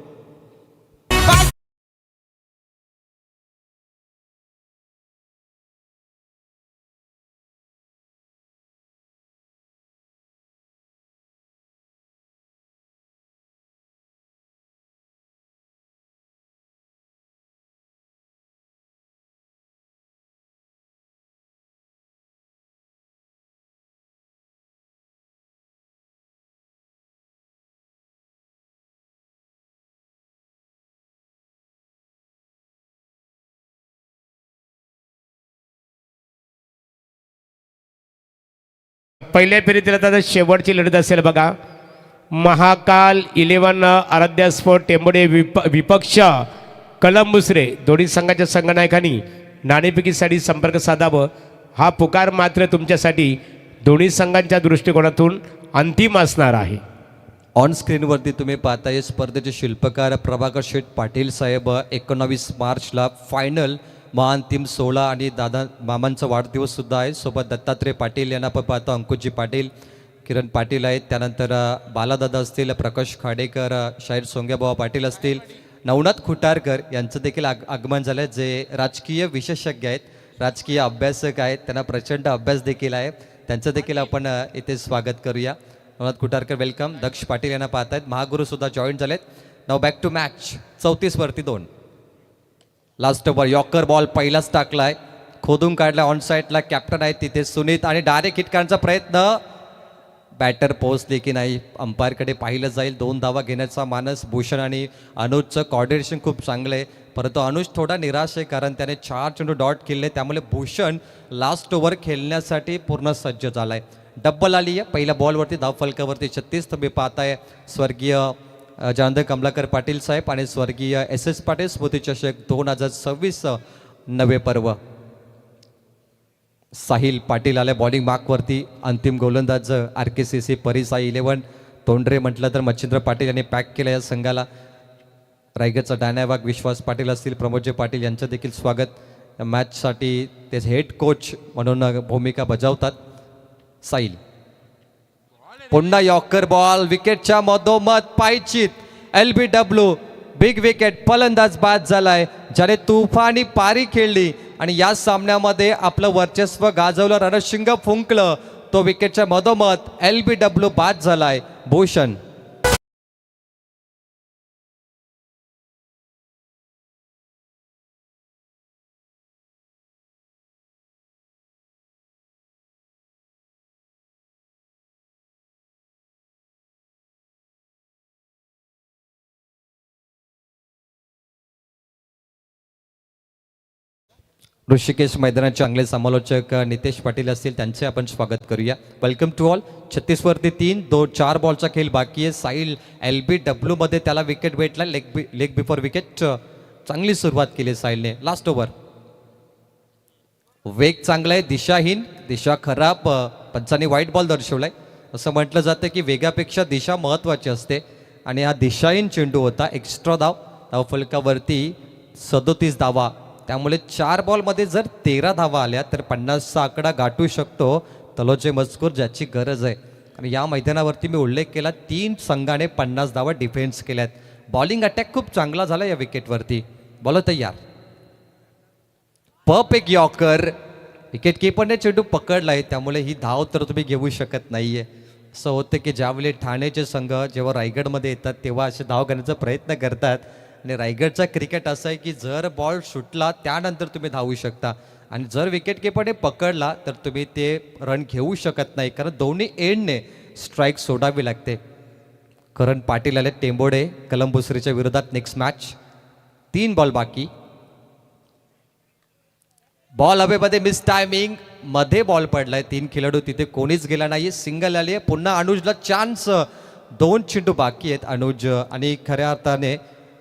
पहिल्या फेरीतील आता शेवटची लढत असेल बघा. महाकाल 11 आराध्या स्पोर्ट टेंबोडे विपक्ष कलंबुसरे दोन्ही संघाच्या संघनायकांनी नाणेफेकीसाठी संपर्क साधावं. हा पुकार मात्र तुमच्यासाठी दोन्ही संघांच्या दृष्टिकोनातून अंतिम असणार आहे. ऑन स्क्रीनवरती तुम्ही पाहताय स्पर्धेचे शिल्पकार प्रभाकर शेठ पाटील साहेब. 19 मार्चला फायनल महाअंतिम 16 आणि दादा मामांचा वाढदिवस सुद्धा आहे. सोबत दत्तात्रय पाटील यांना आपण पाहतो, अंकुशजी पाटील, किरण पाटील आहेत, त्यानंतर बालादादा असतील, प्रकाश खाडेकर, शाहीर सोंग्याबाबा पाटील असतील, नवनाथ खुटारकर यांचं देखील आगमन झालं, जे राजकीय विशेषज्ञ आहेत, राजकीय अभ्यासक आहेत, त्यांना प्रचंड अभ्यास देखील आहे. त्यांचं देखील आपण इथे स्वागत करूया. नवनाथ खुटारकर वेलकम. दक्ष पाटील यांना पाहतायत. महागुरू सुद्धा जॉईन झालेत. नाव बॅक टू मॅच. 34 वरती 2. Last over. यॉर्कर बॉल पहिलाच टाकलाय, खोदून काढला. ऑन साईडला कॅप्टन आहे तिथे सुनीत आणि डायरेक्ट हिट करण्याचा प्रयत्न. बॅटर पोहोचले की नाही अंपायरकडे पाहिलं जाईल. 2 धावा घेण्याचा मानस. भूषण आणि अनुजचं कॉर्डिनेशन खूप चांगलं आहे, परंतु अनुज थोडा निराश आहे कारण त्याने 4 चेंडू डॉट केले. त्यामुळे भूषण लास्ट ओव्हर खेळण्यासाठी पूर्ण सज्ज झालाय. डब्बल आली आहे पहिल्या बॉलवरती. धाव फलकावरती 36 तुम्ही पाहताय. स्वर्गीय जानदेव कमलाकर पाटील साहेब आणि स्वर्गीय SS पाटील स्मृतिचषक 2026 नवे पर्व. साहिल पाटील आले बॉलिंग मार्कवरती. अंतिम गोलंदाज RKCC परिसाई 11. तोंडरे म्हटलं तर मच्छिंद्र पाटील यांनी पॅक केलं या संघाला. रायगडचा डायनावाग विश्वास पाटील असतील, प्रमोदजी पाटील यांचं देखील स्वागत. या मॅचसाठी ते हेड कोच म्हणून भूमिका बजावतात. साहिल पुन्हा यॉर्कर बॉल विकेटच्या मधोमध पायचीत. LBW big wicket. फलंदाज बाद झालाय, ज्याने तुफानी पारी खेळली आणि या सामन्यामध्ये आपलं वर्चस्व गाजवलं, रणशिंग फुंकलं. तो विकेटच्या मधोमध LBW बाद झालाय. भूषण ऋषिकेश मैदानाचे चांगले समालोचक नितेश पाटील असतील, त्यांचे आपण स्वागत करूया. Welcome to all. 36 वरती 3. 4 बॉलचा खेळ बाकी आहे. साहिल LBW मध्ये त्याला विकेट भेटला. Leg before wicket. चांगली सुरुवात केली साहिलने. Last over. वेग चांगला आहे, दिशाहीन, दिशा खराब. पंचांनी वाईट बॉल दर्शवलाय. असं म्हटलं जातं की वेगापेक्षा दिशा महत्त्वाची असते आणि हा दिशाहीन चेंडू होता. एक्स्ट्रा धाव फलकावरती 37 धावा. त्यामुळे 4 बॉलमध्ये जर 13 धावा आल्या तर 50चा आकडा गाठू शकतो तलोचे मजकूर, ज्याची गरज आहे. आणि या मैदानावरती मी उल्लेख केला 3 संघाने 50 धावा डिफेन्स केल्यात. बॉलिंग अटॅक खूप चांगला झाला या विकेटवरती. बॉल तयार. एक यॉर्कर. विकेट किपरने चेंडू पकडलाय, त्यामुळे ही धाव तर तुम्ही घेऊ शकत नाहीये. असं होतं की ज्यावेळी ठाण्याचे संघ जेव्हा रायगडमध्ये येतात तेव्हा असे धाव घेण्याचा प्रयत्न करतात. आणि रायगडचा क्रिकेट असं आहे की जर बॉल सुटला त्यानंतर तुम्ही धावू शकता आणि जर विकेट किपरने पकडला तर तुम्ही ते रन घेऊ शकत नाही, कारण दोन्ही एंडने स्ट्राईक सोडावी लागते. करण पाटील आले टेंबोडे कलंबुसरीच्या विरोधात. Next match. 3 बॉल बाकी. बॉल हवेमध्ये मिस टायमिंग. मध्ये बॉल पडलाय. 3 खेळाडू तिथे कोणीच गेला नाही. सिंगल आली आहे. पुन्हा अनुजला चान्स. 2 चेंडू बाकी आहेत अनुज, आणि खऱ्या अर्थाने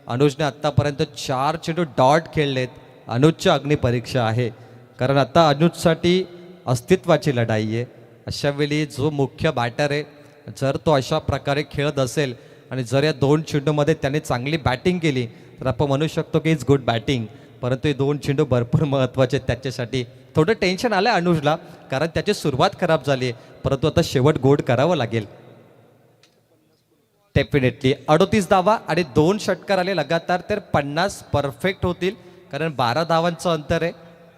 अनुजने आत्तापर्यंत 4 चेंडू डॉट खेळलेत. अनुजची अग्निपरीक्षा आहे, कारण आता अनुजसाठी अस्तित्वाची लढाई आहे. अशा वेळी जो मुख्य बॅटर आहे, जर तो अशा प्रकारे खेळत असेल आणि जर या 2 चेंडूमध्ये त्याने चांगली बॅटिंग केली तर आपण म्हणू शकतो की इट्स गुड बॅटिंग. परंतु हे 2 चेंडू भरपूर महत्त्वाचे आहेत त्याच्यासाठी. थोडं टेन्शन आलं अनुजला, कारण त्याची सुरुवात खराब झाली आहे, परंतु आता शेवट गोड करावं लागेल. डेफिनेटली 38 धावा आणि 2 षटकार आले लगातार तर 50 परफेक्ट होतील, कारण 12 धावांचं अंतर आहे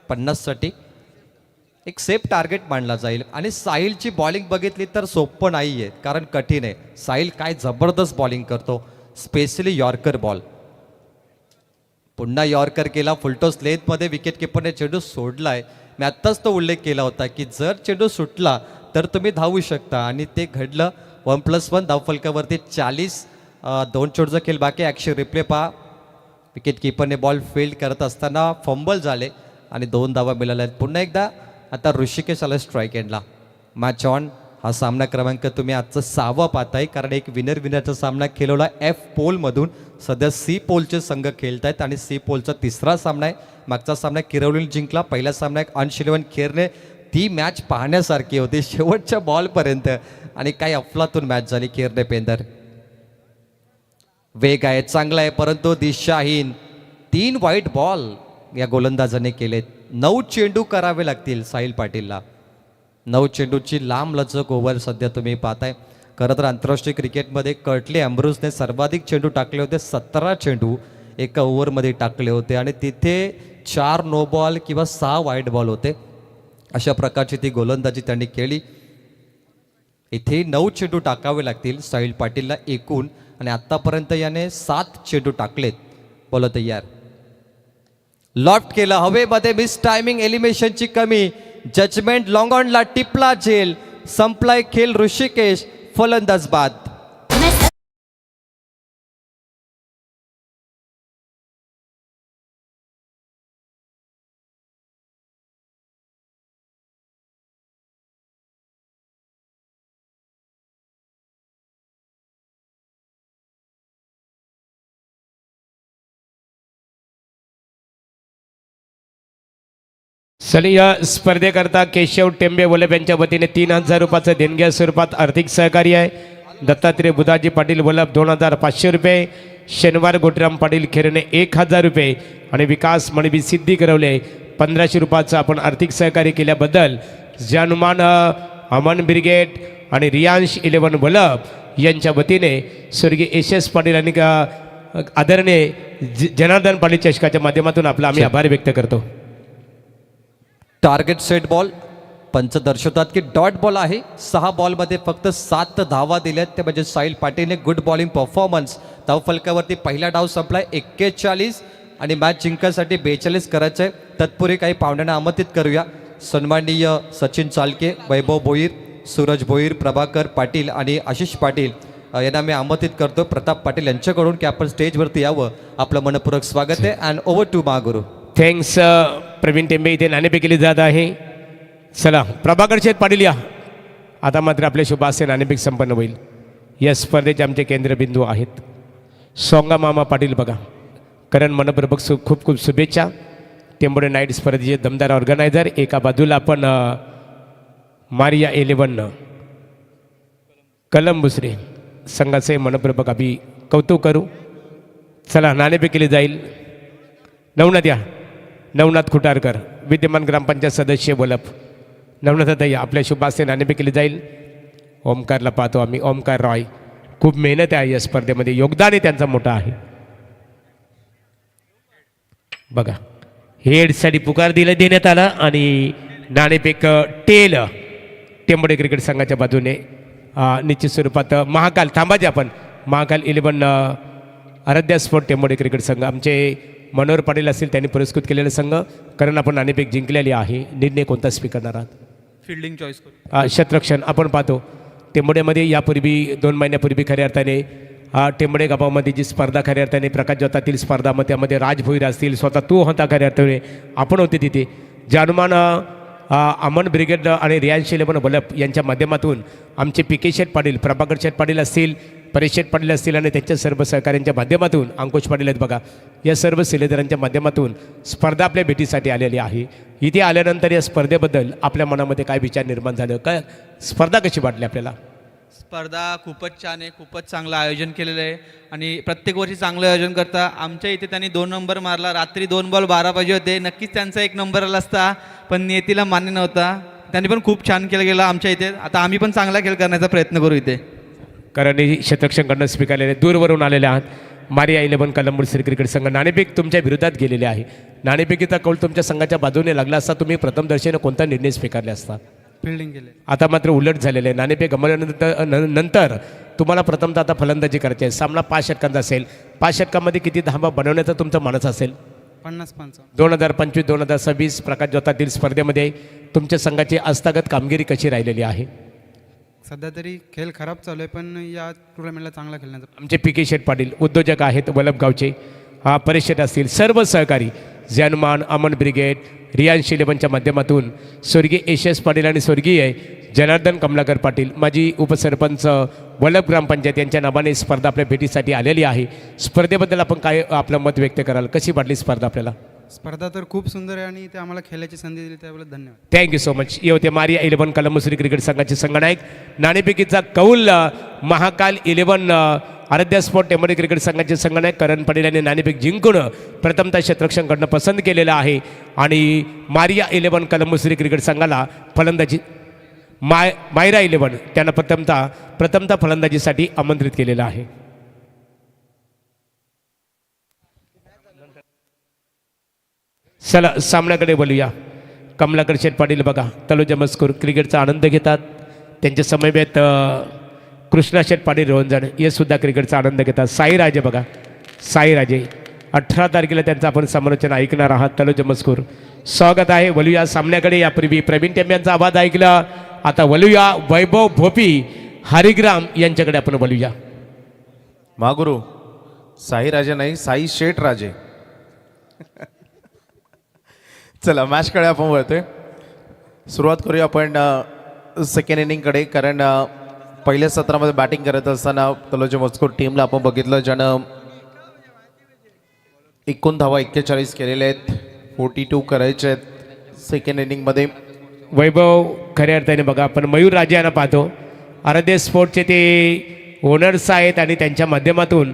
50साठी. एक सेफ टार्गेट मानला जाईल. आणि साहिलची बॉलिंग बघितली तर सोपं नाही आहे, कारण कठीण आहे. साहिल काय जबरदस्त बॉलिंग करतो, स्पेशली यॉर्कर बॉल. पुन्हा यॉर्कर केला फुलटॉस लेंथमध्ये. विकेट किपरने चेंडू सोडलाय. मी आत्ताच तो उल्लेख केला होता की जर चेंडू सुटला तर तुम्ही धावू शकता, आणि ते घडलं. 1+1 धावफलकावरती 40. 2 चेंडूचा खेळ बाकी. ॲक्शन रिप्ले पहा. विकेट किपरने बॉल फील्ड करत असताना फंबल झाले आणि 2 धावा मिळाल्या. पुन्हा एकदा आता ऋषिकेश आला स्ट्राईक एंडला. Match on. हा सामना क्रमांक तुम्ही आजचा 6वा पाहताय, कारण एक विनरचा सामना खेळवला F पोलमधून. सध्या C पोलचे संघ खेळत आहेत आणि C पोलचा तिसरा सामना आहे. मागचा सामना किरवलीने जिंकला, पहिला सामना एक अंश 11 खेरने. ती मॅच पाहण्यासारखी होती शेवटच्या बॉलपर्यंत आणि काही अफलातून मॅच झाली. केरने पेंदर वेग आहे, चांगला आहे, परंतु दिशाहीन. 3 वाईट बॉल या गोलंदाजाने केलेत. 9 चेंडू करावे लागतील साहिल पाटीलला. 9 चेंडूची लांब लचक ओव्हर सध्या तुम्ही पाहताय. खरं तर आंतरराष्ट्रीय क्रिकेटमध्ये कर्टली अँब्रोसने सर्वाधिक चेंडू टाकले होते. 17 चेंडू एका ओव्हरमध्ये टाकले होते आणि तिथे 4 नो बॉल किंवा 6 वाईट बॉल होते. अशा प्रकारची ती गोलंदाजी त्यांनी केली. इथे 9 चेंडू टाकावे लागतील साहिल पाटीलला एकूण, आणि आत्तापर्यंत याने 7 चेंडू टाकलेत. बोला तयार. लॉफ्ट केलं हवेमध्ये, मिस टायमिंग, एलिमिनेशनची कमी, जजमेंट लॉंग ऑनला टिपला झेल. संपलाय खेळ ऋषिकेश, फलंदाज बाद. चला या स्पर्धेकरता केशव टेंबे वलभ यांच्या वतीने 3000 रुपयाचं देणग्या स्वरूपात आर्थिक सहकार्य आहे. दत्तात्रय बुधाजी पाटील वलभ 2500 रुपये, शनिवार गोटीराम पाटील खेरणे 1000 रुपये आणि विकास मणबी सिद्धी करवले 1500 रुपयाचं आपण आर्थिक सहकार्य केल्याबद्दल जानुमान अमन ब्रिगेड आणि रियांश 11 वलभ यांच्या वतीने स्वर्गीय एस पाटील आणि आदरणीय जनार्दन पाटील चषकाच्या माध्यमातून आपला आम्ही आभार व्यक्त करतो. Target set ball. पंच दर्शवतात की डॉट बॉल आहे. 6 बॉलमध्ये फक्त 7 धावा दिल्यात, ते म्हणजे साहिल पाटीलने गुड बॉलिंग परफॉर्मन्स. धावफलकावरती पहिला डाव संपलाय 41 आणि मॅच जिंकण्यासाठी 42 करायचं आहे. तत्पूर्वी काही पाहुण्यांना आमंत्रित करूया. सन्माननीय सचिन चालके, वैभव भोईर, सूरज भोईर, प्रभाकर पाटील आणि आशिष पाटील यांना मी आमंत्रित करतो प्रताप पाटील यांच्याकडून की आपण स्टेजवरती यावं. आपलं मनपूर्वक स्वागत आहे. And over to Mahaguru. Thanks. Pravin Tembe इथे नाणेफेक केली जात आहे. चला प्रभाकर शेठ पाटील या. आता मात्र आपले शुभ असे नाणेफेक संपन्न होईल. या स्पर्धेचे आमचे केंद्रबिंदू आहेत सोंगा मामा पाटील. बघा करण मनपूर्वक खूप खूप शुभेच्छा. टेंबोडे नाईट स्पर्धेचे दमदार ऑर्गनायझर. एका बाजूला आपण मारिया 11 कलंबुसरे संघाचे मनपूर्वक आम्ही कौतुक करू. चला नाणेफेक केली जाईल. नवनाथ या. नवनाथ खुटारकर विद्यमान ग्रामपंचायत सदस्य वलभ. नवनाथताई आपल्या शुभास्ते नाणेफेक केली जाईल. ओमकारला पाहतो आम्ही. ओमकार रॉय खूप मेहनत आहे या स्पर्धेमध्ये, योगदानही त्यांचं मोठं आहे. बघा हेडसाठी पुकार देण्यात आला आणि नाणेफेक टेल टेंबोडे क्रिकेट संघाच्या बाजूने निश्चित स्वरूपात महाकाल थांबाचे आपण महाकाल 11 आराध्या स्पोर्ट टेंबोडे क्रिकेट संघ आमचे मनोहर पाटील असतील त्यांनी पुरस्कृत केलेला संघ. कारण आपण नाणेफेक जिंकलेली आहे. निर्णय कोणता स्वीकारणार आहात? फिल्डिंग चॉईस करू. शतरक्षण आपण पाहतो टेंबोडेमध्ये यापूर्वी 2 महिन्यापूर्वी खऱ्या अर्थाने टेंबोडे गावामध्ये जी स्पर्धा खऱ्या अर्थाने प्रकाश जोतातील स्पर्धा मग त्यामध्ये राज भोईर असतील, स्वतः तू होता खऱ्या अर्थाने, आपण होते तिथे. जानुमान अमन ब्रिगेड आणि रियांश 11 वलभ यांच्या माध्यमातून आमचे पी.के. शेठ पाटील, प्रभाकर शेठ पाटील असतील, परेश शेठ पाटील असतील आणि त्यांच्या सर्व सहकाऱ्यांच्या माध्यमातून अंकुश पाटील आहेत. बघा या सर्व शिलेदारांच्या माध्यमातून स्पर्धा आपल्या भेटीसाठी आलेली आहे. इथे आल्यानंतर या स्पर्धेबद्दल आपल्या मनामध्ये काय विचार निर्माण झालं, काय स्पर्धा कशी वाटली आपल्याला? स्पर्धा खूपच छान आहे, खूपच चांगलं आयोजन केलेलं आहे आणि प्रत्येक वर्षी चांगलं आयोजन करता. आमच्या इथे त्यांनी 2 नंबर मारला. रात्री 2 बॉल 12 पाहिजे होते. नक्कीच त्यांचा 1 नंबर आला असता, पण नियतीला मान्य नव्हता. त्यांनी पण खूप छान केलं गेलं आमच्या इथे. आता आम्ही पण चांगला खेळ करण्याचा प्रयत्न करू इथे. कारण शतरक्षणकडनं स्वीकारलेले दूरवरून आलेले आहात. मारिया 11 कलंबुसरी क्रिकेट संघ नाणेफेक तुमच्या विरोधात गेलेले आहे. नाणेफेकीचा कौल तुमच्या संघाच्या बाजूने लागला असता तुम्ही प्रथम दर्शनी कोणता निर्णय स्वीकारले असता? फिल्डिंग केले. आता मात्र उलट झालेलं आहे. नाणेफेक गमावल्यानंतर तुम्हाला प्रथमतः आता फलंदाजी करायची आहे. सामना 5 षटकांचा असेल. 5 षटकांमध्ये किती धावा बनवण्याचा तुमचा मानस असेल? 50-55. 2025-2026 प्रकाश जोतातील स्पर्धेमध्ये तुमच्या संघाची आस्थागत कामगिरी कशी राहिलेली आहे? सध्या तरी खेळ खराब चालू आहे, पण या टुर्नामेंटला चांगला खेळण्याचा. आमचे पी.के. शेठ पाटील उद्योजक आहेत वलभगावचे. परेश शेठ असतील, सर्व सहकारी जॅनुमान अमन ब्रिगेड रियांश 11च्या माध्यमातून स्वर्गीय एस पाटील आणि स्वर्गीय जनार्दन कमलाकर पाटील माजी उपसरपंच वल्लभ ग्रामपंचायत यांच्या नावाने स्पर्धा आपल्या भेटीसाठी आलेली आहे. स्पर्धेबद्दल आपण काय आपलं मत व्यक्त कराल? कशी वाटली स्पर्धा आपल्याला? स्पर्धा तर खूप सुंदर आहे आणि ते आम्हाला खेळायची संधी दिली त्याबद्दल धन्यवाद. Thank you so much. ये होते मारिया 11 कलमसुरी क्रिकेट संघाचे संघनायक. नाणेफेकीचा कौल महाकाल 11 आराध्या स्पोर्ट टेंबोली क्रिकेट संघाचे संघनायक करण पटेल यांनी नाणेफेक जिंकून प्रथमतः क्षेत्ररक्षण करणं पसंत केलेलं आहे आणि मारिया 11 कलमसुरी क्रिकेट संघाला फलंदाजी मायरा 11 त्यांना प्रथमतः फलंदाजीसाठी आमंत्रित केलेलं आहे. चला सामन्याकडे बोलूया. कमलाकर शेठ पाटील बघा तलोजा मस्कूर क्रिकेटचा आनंद घेतात. त्यांच्या समवेत कृष्णा शेठ पाटील रोहनजण हे सुद्धा क्रिकेटचा आनंद घेतात. साईराजे बघा साईराजे 18 तारखेला त्यांचं आपण समालोचन ऐकणार आहात. तलोजा मस्कूर स्वागत आहे. वलूया सामन्याकडे. यापूर्वी प्रवीण टेंबे यांचा आवाज ऐकला. आता वलूया वैभव भोपी हरिग्राम यांच्याकडे आपण बोलूया. महागुरु साई राजे नाही साई शेठ राजे. चला मॅचकडे आपण वळतोय. सुरुवात करूया आपण सेकंड इनिंगकडे. कारण पहिल्या सत्रामध्ये बॅटिंग करत असताना तलोजा मजकूर टीमला आपण बघितलं ज्यानं 41 धावा 41 केलेले आहेत. 42 करायचे आहेत सेकंड इनिंगमध्ये. वैभव खऱ्या अर्थाने बघा आपण मयूर राजे यांना पाहतो. आराध्य स्पोर्टचे ते ओनर्स आहेत आणि त्यांच्या माध्यमातून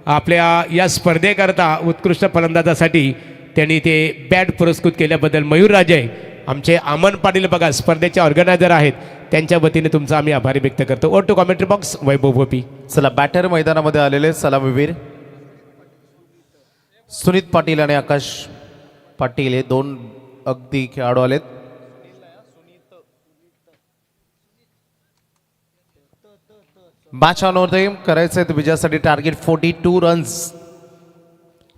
आपल्या या स्पर्धेकरता उत्कृष्ट फलंदाजासाठी त्यांनी ते बॅट पुरस्कृत केल्याबद्दल मयूर राजे आमचे अमन पाटील बघा स्पर्धेचे ऑर्गनायझर आहेत त्यांच्या वतीने तुमचा आम्ही आभारी व्यक्त करतो. ओर टू कॉमेंट्री बॉक्स वैभव भोपी. चला बॅटर मैदानामध्ये आलेले सलामीवीर सुनीत पाटील आणि आकाश पाटील हे दोन अगदी खेळाडू आलेत. मॅच ऑन होते करायचं आहे विजयासाठी टार्गेट 42 रन्स.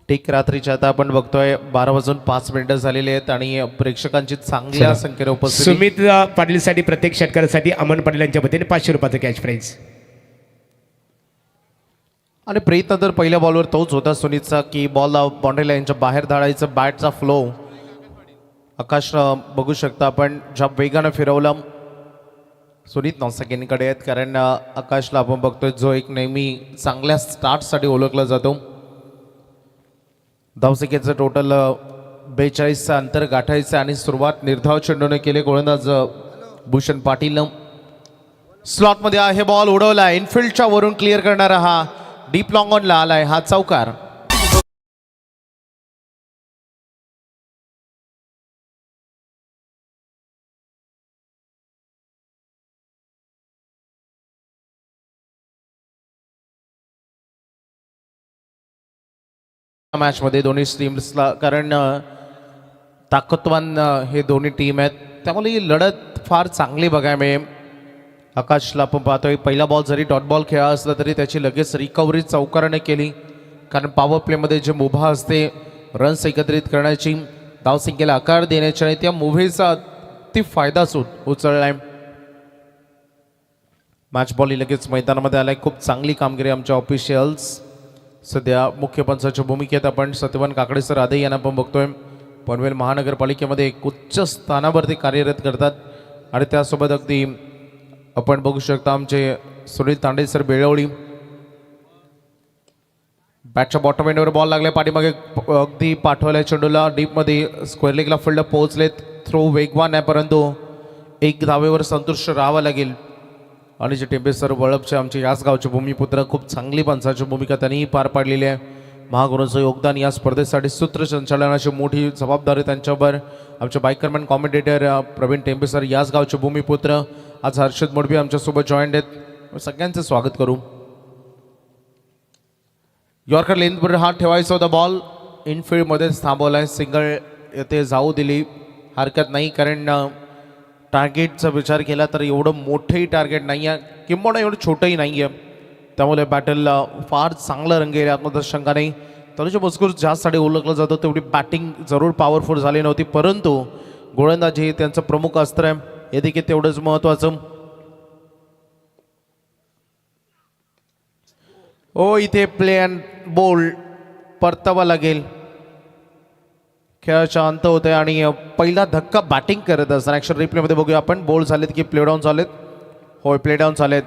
ठीक रात्रीच्या आता आपण बघतोय 12:05 झालेले आहेत आणि प्रेक्षकांची चांगल्या संख्येने उपस्थिती. सुमित पाटीलसाठी प्रत्येक षटकारासाठी अमन पाटील यांच्या वतीने 500 रुपयाचं कॅश प्राईज. आणि प्रयत्न तर पहिल्या बॉलवर तोच होता सुनीतचा की बॉल बाउंड्री लाईनच्या बाहेर धाडायचं. बॅटचा फ्लो आकाश बघू शकता आपण ज्या वेगानं फिरवलं. सुनीत सेकंडकडे आहेत कारण आकाशला आपण बघतोय जो एक नेहमी चांगल्या स्टार्टसाठी ओळखला जातो. धावसंख्येचं टोटल 42चं अंतर गाठायचं आणि सुरुवात निर्धाव चेंडूने केले गोलंदाज भूषण पाटील. स्लॉटमध्ये आहे बॉल उडवला. इनफिल्डच्या वरून क्लिअर करणारा हा डीप लॉंग ऑनला आलाय हा चौकार. मॅचमध्ये दोन्ही टीम्सला कारण ताकदवान हे दोन्ही टीम आहेत त्यामुळे ही लढत फार चांगली बघायला मिळेल. आकाशला आपण पाहतोय पहिला बॉल जरी डॉट बॉल खेळा असला तरी त्याची लगेच रिकव्हरी चौकाराने केली कारण पॉवर प्लेमध्ये जे मुभा असते रन्स एकत्रित करण्याची धावसंख्येला आकार देण्याची आणि त्या मुभेचा अति फायदा उचललाय. मॅच बॉल ही लगेच मैदानामध्ये आलाय. खूप चांगली कामगिरी आमच्या ऑफिशियल्स. सध्या मुख्य पंचाच्या भूमिकेत आपण सत्यवान काकडे सर आदे यांना आपण बघतोय. पनवेल महानगरपालिकेमध्ये एक उच्च स्थानावरती कार्यरत करतात आणि त्यासोबत अगदी आपण बघू शकता आमचे सुनील तांडे सर बेळवळी. बॅटच्या बॉटम एंडवर बॉल लागले पाठीमागे अगदी पाठवल्या चेंडूला डीपमध्ये स्क्वेअर लेगला फील्ड पोहोचलेत. थ्रो वेगवान आहे परंतु एक धावेवर संतुष्ट राहावं लागेल. आणि जे टेंबे सर वळपचे आमचे याच गावचे भूमिपुत्र खूप चांगली पंचाची भूमिका त्यांनीही पार पाडलेली आहे. महागुरूंचं योगदान या स्पर्धेसाठी सूत्रसंचालनाची मोठी जबाबदारी त्यांच्यावर. आमचे बायकरमॅन कॉमेंटेटर प्रवीण टेंबे सर याच गावचे भूमिपुत्र आज हर्षद मोडबी आमच्यासोबत जॉईंट आहेत. सगळ्यांचं स्वागत करू. यॉर्कर लेनवर हात ठेवायचा होता. बॉल इनफिल्डमध्येच थांबवला आहे. सिंगल येथे जाऊ दिली हरकत नाही कारण टार्गेटचा विचार केला तर एवढं मोठंही टार्गेट नाही आहे किंबहुना एवढं छोटंही नाही आहे त्यामुळे बॅटलला फार चांगलं रंगेल यात शंका नाही. तनुजा मजकूर ज्यासाठी ओळखलं जातं तेवढी बॅटिंग जरूर पॉवरफुल झाली नव्हती परंतु गोलंदाज हे त्यांचं प्रमुख अस्त्र आहे हे देखील तेवढंच महत्त्वाचं. इथे प्ले अँड बोल परतावा लागेल. खेळाचा अंत होतोय आणि पहिला धक्का बॅटिंग करत असताना ॲक्शन रिप्लेमध्ये बघूया आपण. बोल्ड झालेत की प्ले डाऊन झालेत? होय, प्ले डाऊन झालेत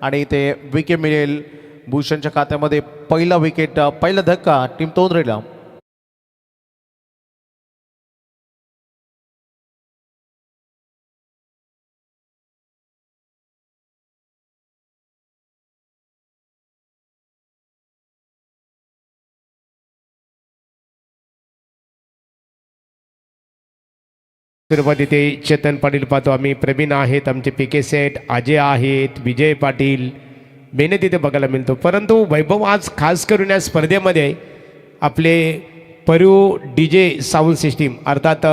आणि ते विकेट मिळेल भूषणच्या खात्यामध्ये. पहिला विकेट, पहिला धक्का टीम तोंडरेला. सुरुवात इथे चेतन पाटील पाहतो आम्ही, प्रवीण आहेत, आमचे पीके सेठ, अजय आहेत, विजय पाटील, मेहनत इथे बघायला मिळतो. परंतु वैभव आज खास करून या स्पर्धेमध्ये आपले परू DJ साऊंड सिस्टीम अर्थात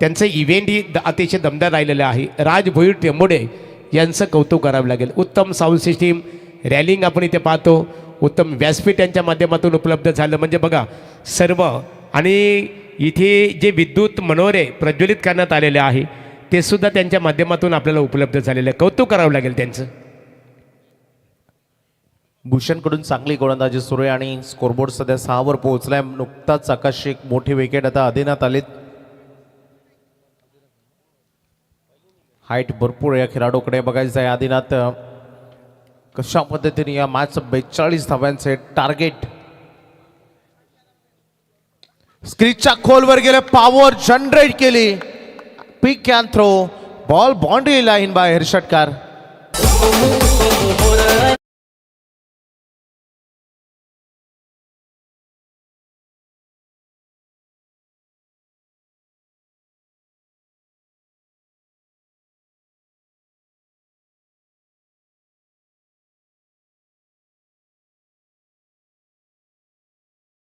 त्यांचं इव्हेंट ही अतिशय दमदार राहिलेलं आहे. राज भोईर टेंबोडे यांचं कौतुक करावं लागेल. उत्तम साऊंड सिस्टीम, रॅलिंग आपण इथे पाहतो, उत्तम व्यासपीठ यांच्या माध्यमातून उपलब्ध झालं. म्हणजे बघा सर्व, आणि इथे जे विद्युत मनोरे प्रज्वलित करण्यात आलेले आहे ते सुद्धा त्यांच्या माध्यमातून आपल्याला उपलब्ध झालेलं आहे. कौतुक करावं लागेल त्यांचं. भूषणकडून चांगली गोलंदाजी सुरू आहे आणि स्कोरबोर्ड सध्या 6 वर पोहोचलाय. नुकताच आकाश एक मोठी विकेट आता अधीनात आलीत. हाईट भरपूर या खेळाडूकडे बघायचं आहे. आदिनाथ कशा पद्धतीने या मॅच 42 धाव्यांचे टार्गेट. स्क्रीजच्या खोलवर गेले, पॉवर जनरेट केली, pick can throw, ball boundary line बाहेर षटकार.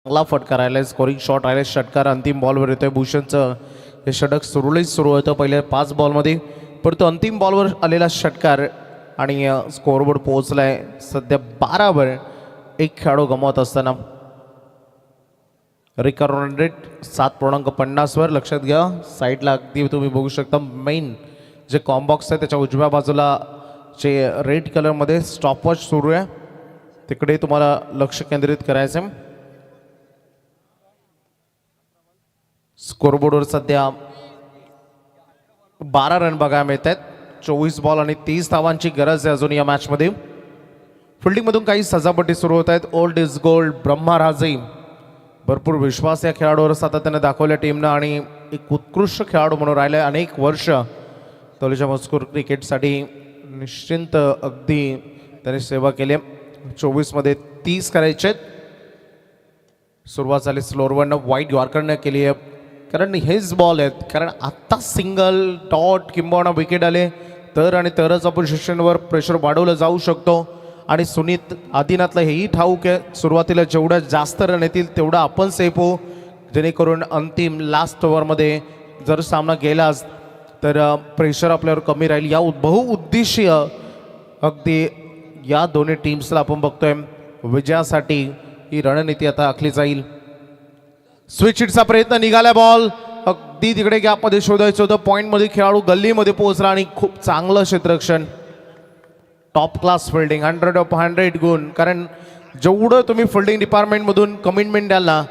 चांगला फटका राहिलाय, स्कोरिंग शॉट राहिलाय, षटकार अंतिम बॉलवर येतोय. भूषणचं हे षटक सुरळीत सुरू होतं पहिल्या 5 बॉलमध्ये, परंतु अंतिम बॉलवर आलेला षटकार आणि स्कोरबोर्ड पोहोचलाय सध्या 12 वर. एक खेळाडू गमावत असताना रिकव्हर रन रेट 7.50 वर. लक्षात घ्या साईडला अगदी तुम्ही बघू शकता मेन जे कॉम्बॉक्स आहे त्याच्या उजव्या बाजूला जे रेड कलरमध्ये स्टॉपवॉच सुरू आहे तिकडे तुम्हाला लक्ष केंद्रित करायचं आहे. स्कोरबोर्डवर सध्या 12 रन बघायला मिळत आहेत. 24 बॉल आणि 30 धावांची गरज आहे अजून या मॅचमध्ये. फिल्डिंगमधून काही सजापटी सुरू होत आहेत. ओल्ड इज गोल्ड ब्रह्माराजे, भरपूर विश्वास या खेळाडूवर सातत्याने दाखवल्या टीमनं आणि एक उत्कृष्ट खेळाडू म्हणून राहिले. अनेक वर्ष तोलीच्या मजकूर क्रिकेटसाठी निश्चिंत अगदी त्याने सेवा केली. 24 मध्ये 30 करायचे. सुरुवात झाली स्लोअरवरनं, वाईट यॉर्करनं केली आहे कारण हेच बॉल आहेत. कारण आत्ता सिंगल डॉट किंबहुना विकेट आले तर आणि तरच अपोजिशनवर प्रेशर वाढवलं जाऊ शकतो. आणि सुनीत आदिनाथला हेही ठाऊक आहे सुरुवातीला जेवढ्या जास्त रन येतील तेवढं आपण सेफ होऊ, जेणेकरून अंतिम लास्ट ओव्हरमध्ये जर सामना गेलाच तर प्रेशर आपल्यावर कमी राहील. या बहुउद्देशीय अगदी या दोन्ही टीम्सला आपण बघतोय विजयासाठी ही रणनीती आता आखली जाईल. स्विच हिटचा प्रयत्न निघाला, बॉल अगदी तिकडे गॅपमध्ये शोधायचं होतं. पॉईंटमध्ये खेळाडू गल्लीमध्ये पोहोचला आणि खूप चांगलं क्षेत्ररक्षण, टॉप क्लास फिल्डिंग, 100/100 गुण. कारण जेवढं तुम्ही फिल्डिंग डिपार्टमेंटमधून कमिटमेंट द्याल ना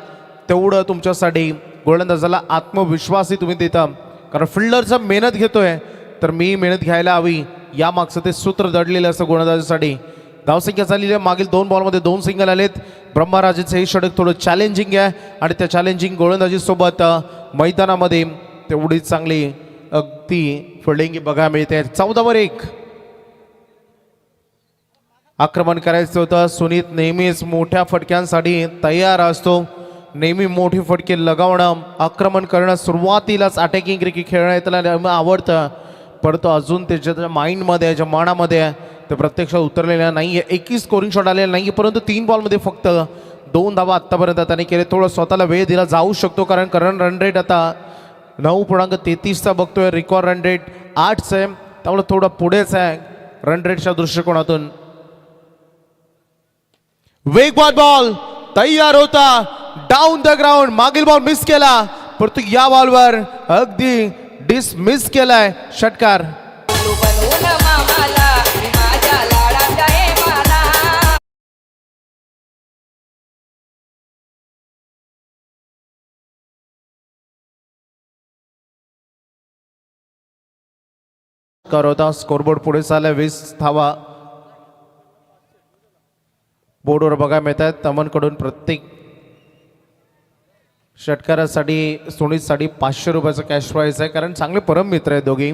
तेवढं तुमच्यासाठी गोलंदाजाला आत्मविश्वासही तुम्ही देता. कारण फिल्डरचा मेहनत घेतोय तर मी मेहनत घ्यायला हवी, या मागचं ते सूत्र दडलेलं असं गोलंदाजासाठी. धावसंख्या झालेली आहे, मागील 2 बॉलमध्ये 2 सिंगल आलेत. ब्रह्मराजेचं हे षटक थोडं चॅलेंजिंग आहे आणि त्या चॅलेंजिंग गोलंदाजीसोबत मैदानामध्ये तेवढीच चांगली अगदी फिल्डिंग बघायला मिळते. 14 वर 1 आक्रमण करायचं होतं. सुनीत नेहमीच मोठ्या फटक्यांसाठी तयार असतो, नेहमी मोठी फटके लगावणं, आक्रमण करणं, सुरुवातीलाच अटॅकिंग क्रिकेट खेळणं त्याला आवडतं. परंतु अजून त्याच्या माइंडमध्ये ज्या मनामध्ये आहे ते प्रत्यक्षात उतरलेलं नाही आहे. एकही स्कोरिंग शॉट आलेला नाही आहे, परंतु 3 बॉलमध्ये फक्त 2 धावा आत्तापर्यंत त्याने केले. थोडं स्वतःला वेळ दिला जाऊ शकतो कारण करंट रन रेट आता 9.33चा बघतोय. रिकॉर्ड रन रेट 8चं आहे, त्यामुळे थोडं पुढेच आहे रन रेटच्या दृष्टिकोनातून. वेगवान बॉल तयार होता, डाऊन द ग्राउंड, मागील बॉल मिस केला परंतु या बॉलवर अगदी डिसमिस केलाय षटकार. होता. स्कोरबोर्ड पुढे चाललाय 20 धावा बोर्डवर बघायला मिळत आहेत. तमनकडून प्रत्येक षटकारासाठी सुनीतसाठी 500 रुपयाचं कॅश प्राईज आहे, कारण चांगले परम मित्र आहेत दोघी.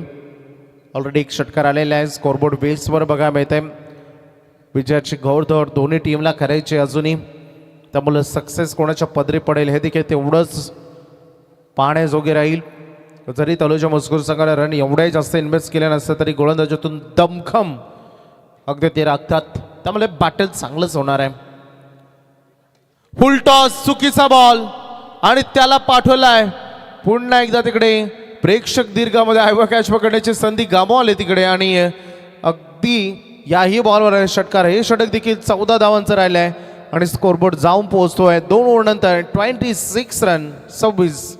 ऑलरेडी एक षटकार आलेला आहे. स्कोरबोर्ड बेसवर बघायला मिळत आहे. विजयाची घोडदौड दोन्ही टीमला करायची अजूनही, त्यामुळे सक्सेस कोणाच्या पदरी पडेल हे देखील तेवढंच पाहण्याजोगे राहील. जरी तलोजा मजकूर संघाला रन एवढ्याही जास्त इन्व्हेस्ट केले नसतं तरी गोलंदाजीतून दमखम अगदी ते राखतात, त्यामुळे बॅटल चांगलंच होणार आहे. फुल टॉस, चुकीचा बॉल आणि त्याला पाठवलाय पुन्हा एकदा तिकडे. प्रेक्षक दीर्घामध्ये आयवा कॅच पकडण्याची संधी गमावली तिकडे आणि अगदी याही बॉलवर षटकार. हे षटक देखील 14 धावांचं राहिलं आहे आणि स्कोरबोर्ड जाऊन पोहोचतोय 2 ओव्हर नंतर 26 रन 26.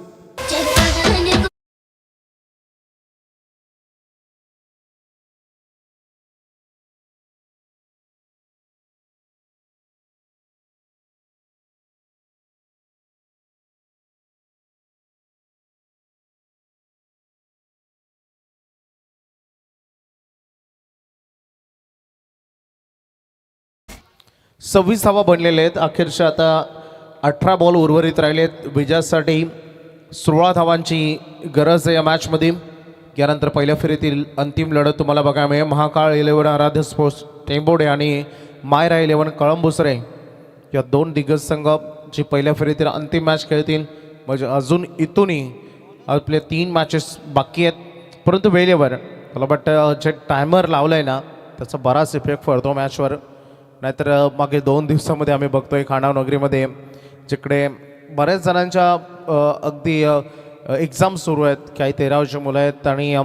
सव्वीस धावा बनलेले आहेत. अखेरच्या आता 18 बॉल उर्वरित राहिले आहेत. विजयासाठी 16 धावांची गरज आहे या मॅचमध्ये. यानंतर पहिल्या फेरीतील अंतिम लढत तुम्हाला बघायला मिळेल. महाकाळ 11 आराध्य स्पोर्ट्स टेंबोडे आणि मायरा 11 कळंबुसरे या 2 दिग्गज संघ जी पहिल्या फेरीतील अंतिम मॅच खेळतील. म्हणजे अजून इथूनही आपले 3 मॅचेस बाकी आहेत, परंतु वेळेवर मला वाटतं जे टायमर लावलं आहे ना त्याचा बराच इफेक्ट पडतो मॅचवर. नाहीतर मागे 2 दिवसामध्ये आम्ही बघतोय खानाव नगरीमध्ये जिकडे बऱ्याच जणांच्या अगदी एक्झाम सुरू आहेत, काही 13 वर्षाची मुलं आहेत आणि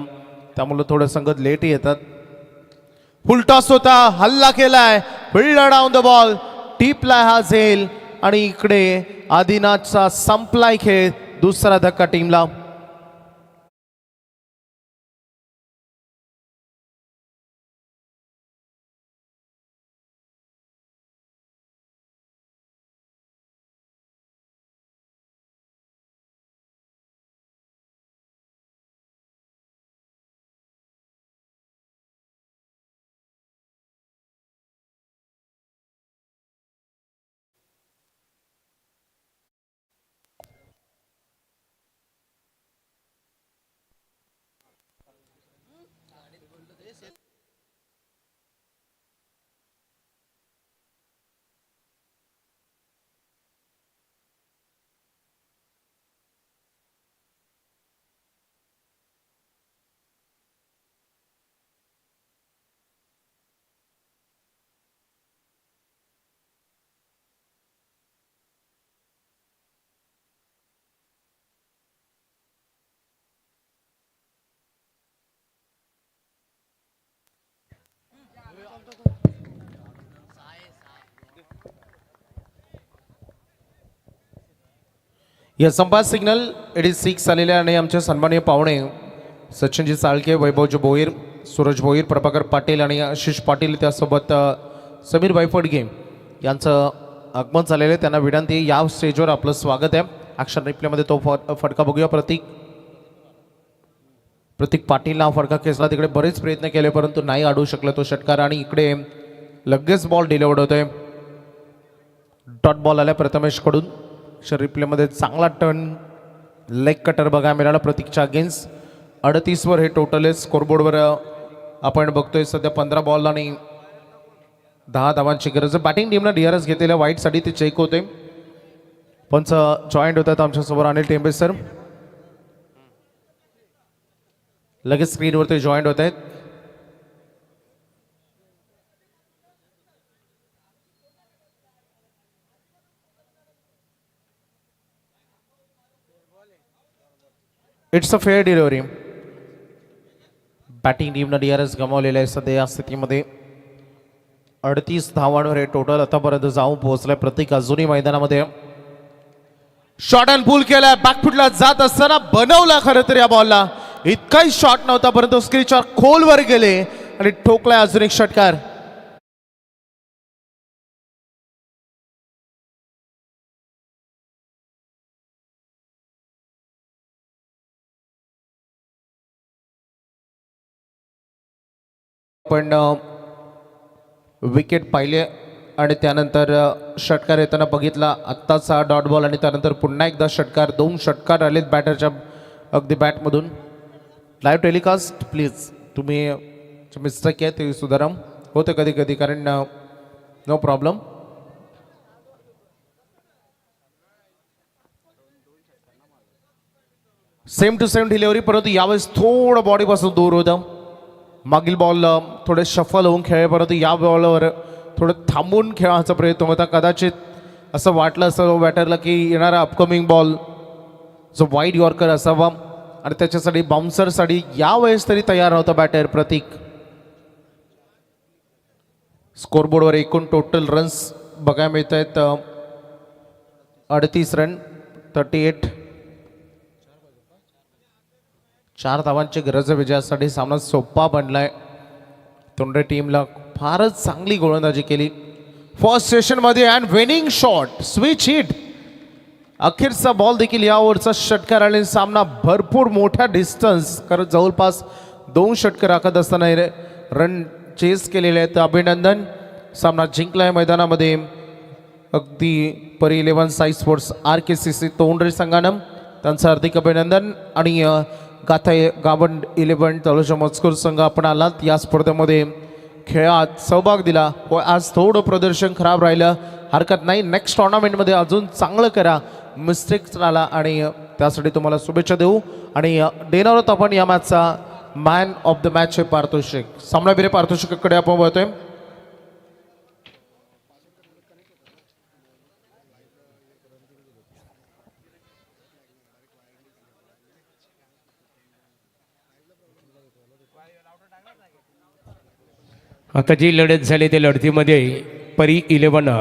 त्यामुळे थोडं संगत लेटही येतात. फुल टॉस होता, हल्ला केलाय, फिल्डर डाऊन द बॉल, टीपलाय हा झेल आणि इकडे आदिनाथचा संपलाय खेळ. दुसरा धक्का टीमला. या संपाद सिग्नल 86 आलेले आणि आमचे सन्माननीय पाहुणे सचिनजी साळके, वैभवजी भोईर, सूरज भोईर, प्रभाकर पाटील आणि आशिष पाटील, त्यासोबत समीर फडके यांचं आगमन झालेलं आहे. त्यांना विनंती या स्टेजवर आपलं स्वागत आहे. ॲक्शन रिप्लेमध्ये तो फटका बघूया. प्रतीक पाटीलला हा फटका खेचला. तिकडे बरेच प्रयत्न केले परंतु नाही अडवू शकला तो षटकार आणि इकडे लगेच बॉल डिलिव्हर्ड होतोय. डॉट बॉल आला प्रथमेशकडून. रिप्लेमध्ये चांगला टर्न लेग कटर बघायला मिळाला प्रतीकच्या अगेन्स्ट. 38वर हे टोटल आहे. स्कोरबोर्डवर आपण बघतोय सध्या 15 बॉल आणि 10 धावांची गरज आहे. बॅटिंग टीमनं DRS घेतलेल्या वाईटसाठी ते चेक होते. पंच जॉईंट होतात आमच्यासमोर अनिल टेंबे सर. लगेच स्क्रीनवर ते जॉईंट होत आहेत. It's a fair delivery. Batting टीमनं DRS गमावलेलं आहे सध्या या स्थितीमध्ये. 38 धावांवर हे टोटल आतापर्यंत जाऊन पोहोचलंय. प्रतीक अजूनही मैदानामध्ये. शॉट अँड पुल केलाय. बॅकफुटला जात असताना बनवला खरं तर या बॉलला. इतकाही शॉट नव्हता परंतु स्क्रीनच्या खोलवर गेले आणि ठोकलाय अजून एक षटकार. आपण विकेट पाहिले आणि त्यानंतर षटकार येताना बघितला. आत्ताचा डॉट बॉल आणि त्यानंतर पुन्हा एकदा षटकार. 2 षटकार आलेत बॅटरच्या अगदी बॅटमधून. Live telecast please. तुम्ही मिस्टेक आहे ते सुधारा. होते कधी कधी, कारण no problem. Same to same delivery, परंतु यावेळेस थोडं बॉडीपासून दूर होतं. मागील बॉल थोडे शफल होऊन खेळले, परंतु या बॉलवर थोडं थांबून खेळायचा प्रयत्न होता. कदाचित असं वाटलं असं बॅटरला की येणारा अपकमिंग बॉल जो वाईड यॉर्कर असावा आणि त्याच्यासाठी बाउन्सरसाठी यावेळेस तरी तयार नव्हता बॅटर प्रतीक. स्कोरबोर्डवर एकूण टोटल रन्स बघायला मिळत आहेत 38 रन, 38. 4 धावांची गरज आहे विजयासाठी. सामना सोपा बनलाय. तोंडे टीमला फारच चांगली गोलंदाजी केली फर्स्ट सेशनमध्ये. And winning shot, switch hit, अखेरचा बॉल देखील या ओव्हरचा षटकार आणि सामना भरपूर मोठ्या डिस्टन्स, कारण जवळपास 2 षटकार राखत असताना रन चेस केलेले आहेत. अभिनंदन. सामना जिंकलाय मैदानामध्ये अगदी परी 11 साई स्पोर्ट्स RKCC तोंडरे संघानं. त्यांचं हार्दिक अभिनंदन. आणि गावंड 11 तलोजा मजकूर संघ आपण आलात या स्पर्धेमध्ये खेळात सहभाग दिला. आज थोडं प्रदर्शन खराब राहिलं, हरकत नाही. नेक्स्ट टुर्नामेंटमध्ये अजून चांगलं करा. मिस्टेक्स आला आणि त्यासाठी तुम्हाला शुभेच्छा देऊ. आणि देणार आहोत आपण या मॅचचा मॅन ऑफ द मॅच हे पारितोषिक. सामनावीर पारितोषिकाकडे आपण बघतोय. आता जी लढत झाली त्या लढतीमध्ये परी 11